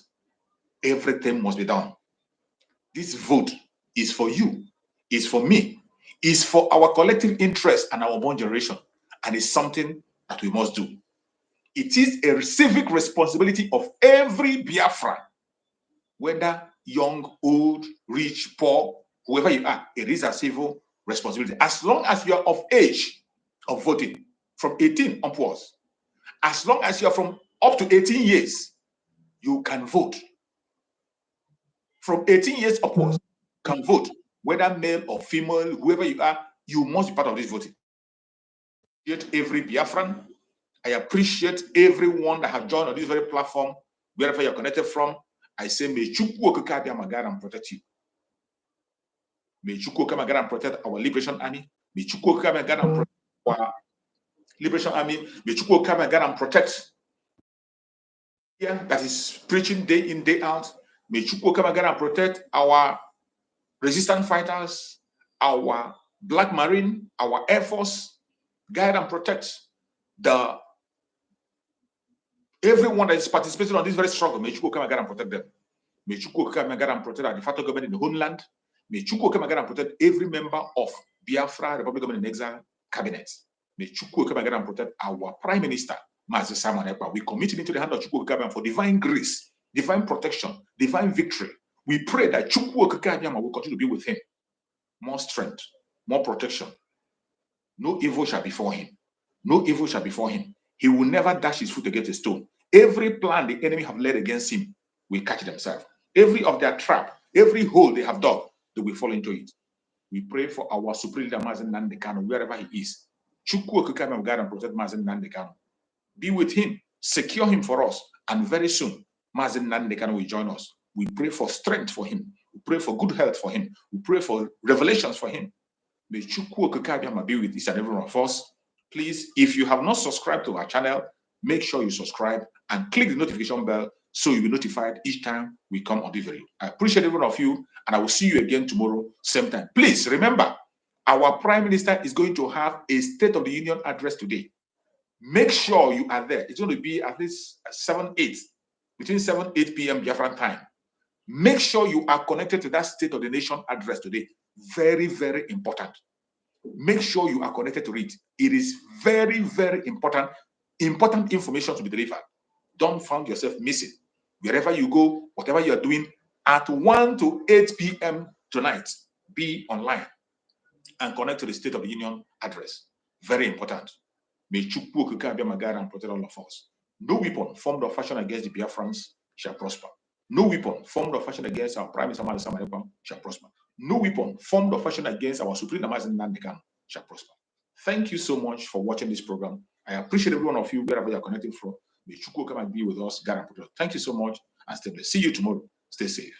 everything must be done. This vote is for you, is for me, is for our collective interest and our born generation, and it's something that we must do. It is a civic responsibility of every Biafran, whether young, old, rich, poor, whoever you are. It is a civil responsibility. As long as you are of age of voting, from 18 upwards, as long as you are from up to 18 years, you can vote. From 18 years upwards, you can vote, whether male or female, whoever you are, you must be part of this voting. I appreciate every Biafran. I appreciate everyone that has joined on this very platform, wherever you're connected from. I say, may Chukwu Okike Abia and protect you. May Chukwu Okike Abia and protect our Liberation Army. May Chukwu Okike Abia and protect our Liberation Army. May Chukwu Okike Abia and protect that is preaching day in, day out. May Chukwu Okike Abia and protect our resistance fighters, our Black Marine, our Air Force. Guide and protect everyone that is participating on this very struggle. May Chukwu come and protect them. May Chukwu come and protect our de facto government in the homeland. May Chukwu come and protect every member of Biafra Republic Government in Exile cabinet. May Chukwu come and protect our Prime Minister, Mazi Simon Ekpa. We commit him into the hand of Chukwu Okike for divine grace, divine protection, divine victory. We pray that Chukwu Okike will continue to be with him. More strength, more protection. No evil shall befall him. No evil shall befall him. He will never dash his foot against a stone. Every plan the enemy have led against him will catch themselves. Every of their trap, every hole they have dug, they will fall into it. We pray for our supreme leader, Mazen Nnamdi Kanu, wherever he is. Chukwu Okike will guide and protect Mazen Nnamdi Kanu. Be with him, secure him for us, and very soon, Mazen Nnamdi Kanu will join us. We pray for strength for him. We pray for good health for him. We pray for revelations for him. May Chukwu Okike be with each and every one of us. Please, if you have not subscribed to our channel, make sure you subscribe and click the notification bell so you'll be notified each time we come on this video. I appreciate every one of you, and I will see you again tomorrow, same time. Please remember, our Prime Minister is going to have a State of the Union address today. Make sure you are there. It's going to be at least 7-8, between 7-8 p.m. Biafran time. Make sure you are connected to that State of the Nation address today. Very, very important. Make sure you are connected to it. It is very, very important information to be delivered. Don't find yourself missing. Wherever you go, whatever you are doing, at 1 to 8 p.m. tonight, be online and connect to the State of the Union address. Very important. May Chukwu Okike Abia guide and protect all of us. No weapon formed or fashioned against the Biafrans shall prosper. No weapon formed or fashioned against our Prime Minister shall prosper. No weapon formed or fashioned against our Supreme Mazen Nnamdi Kanu shall prosper. Thank you so much for watching this program. I appreciate every one of you wherever you're connecting from. May Chukwu come and be with us. God and protect. Thank you so much and stay blessed. See you tomorrow. Stay safe.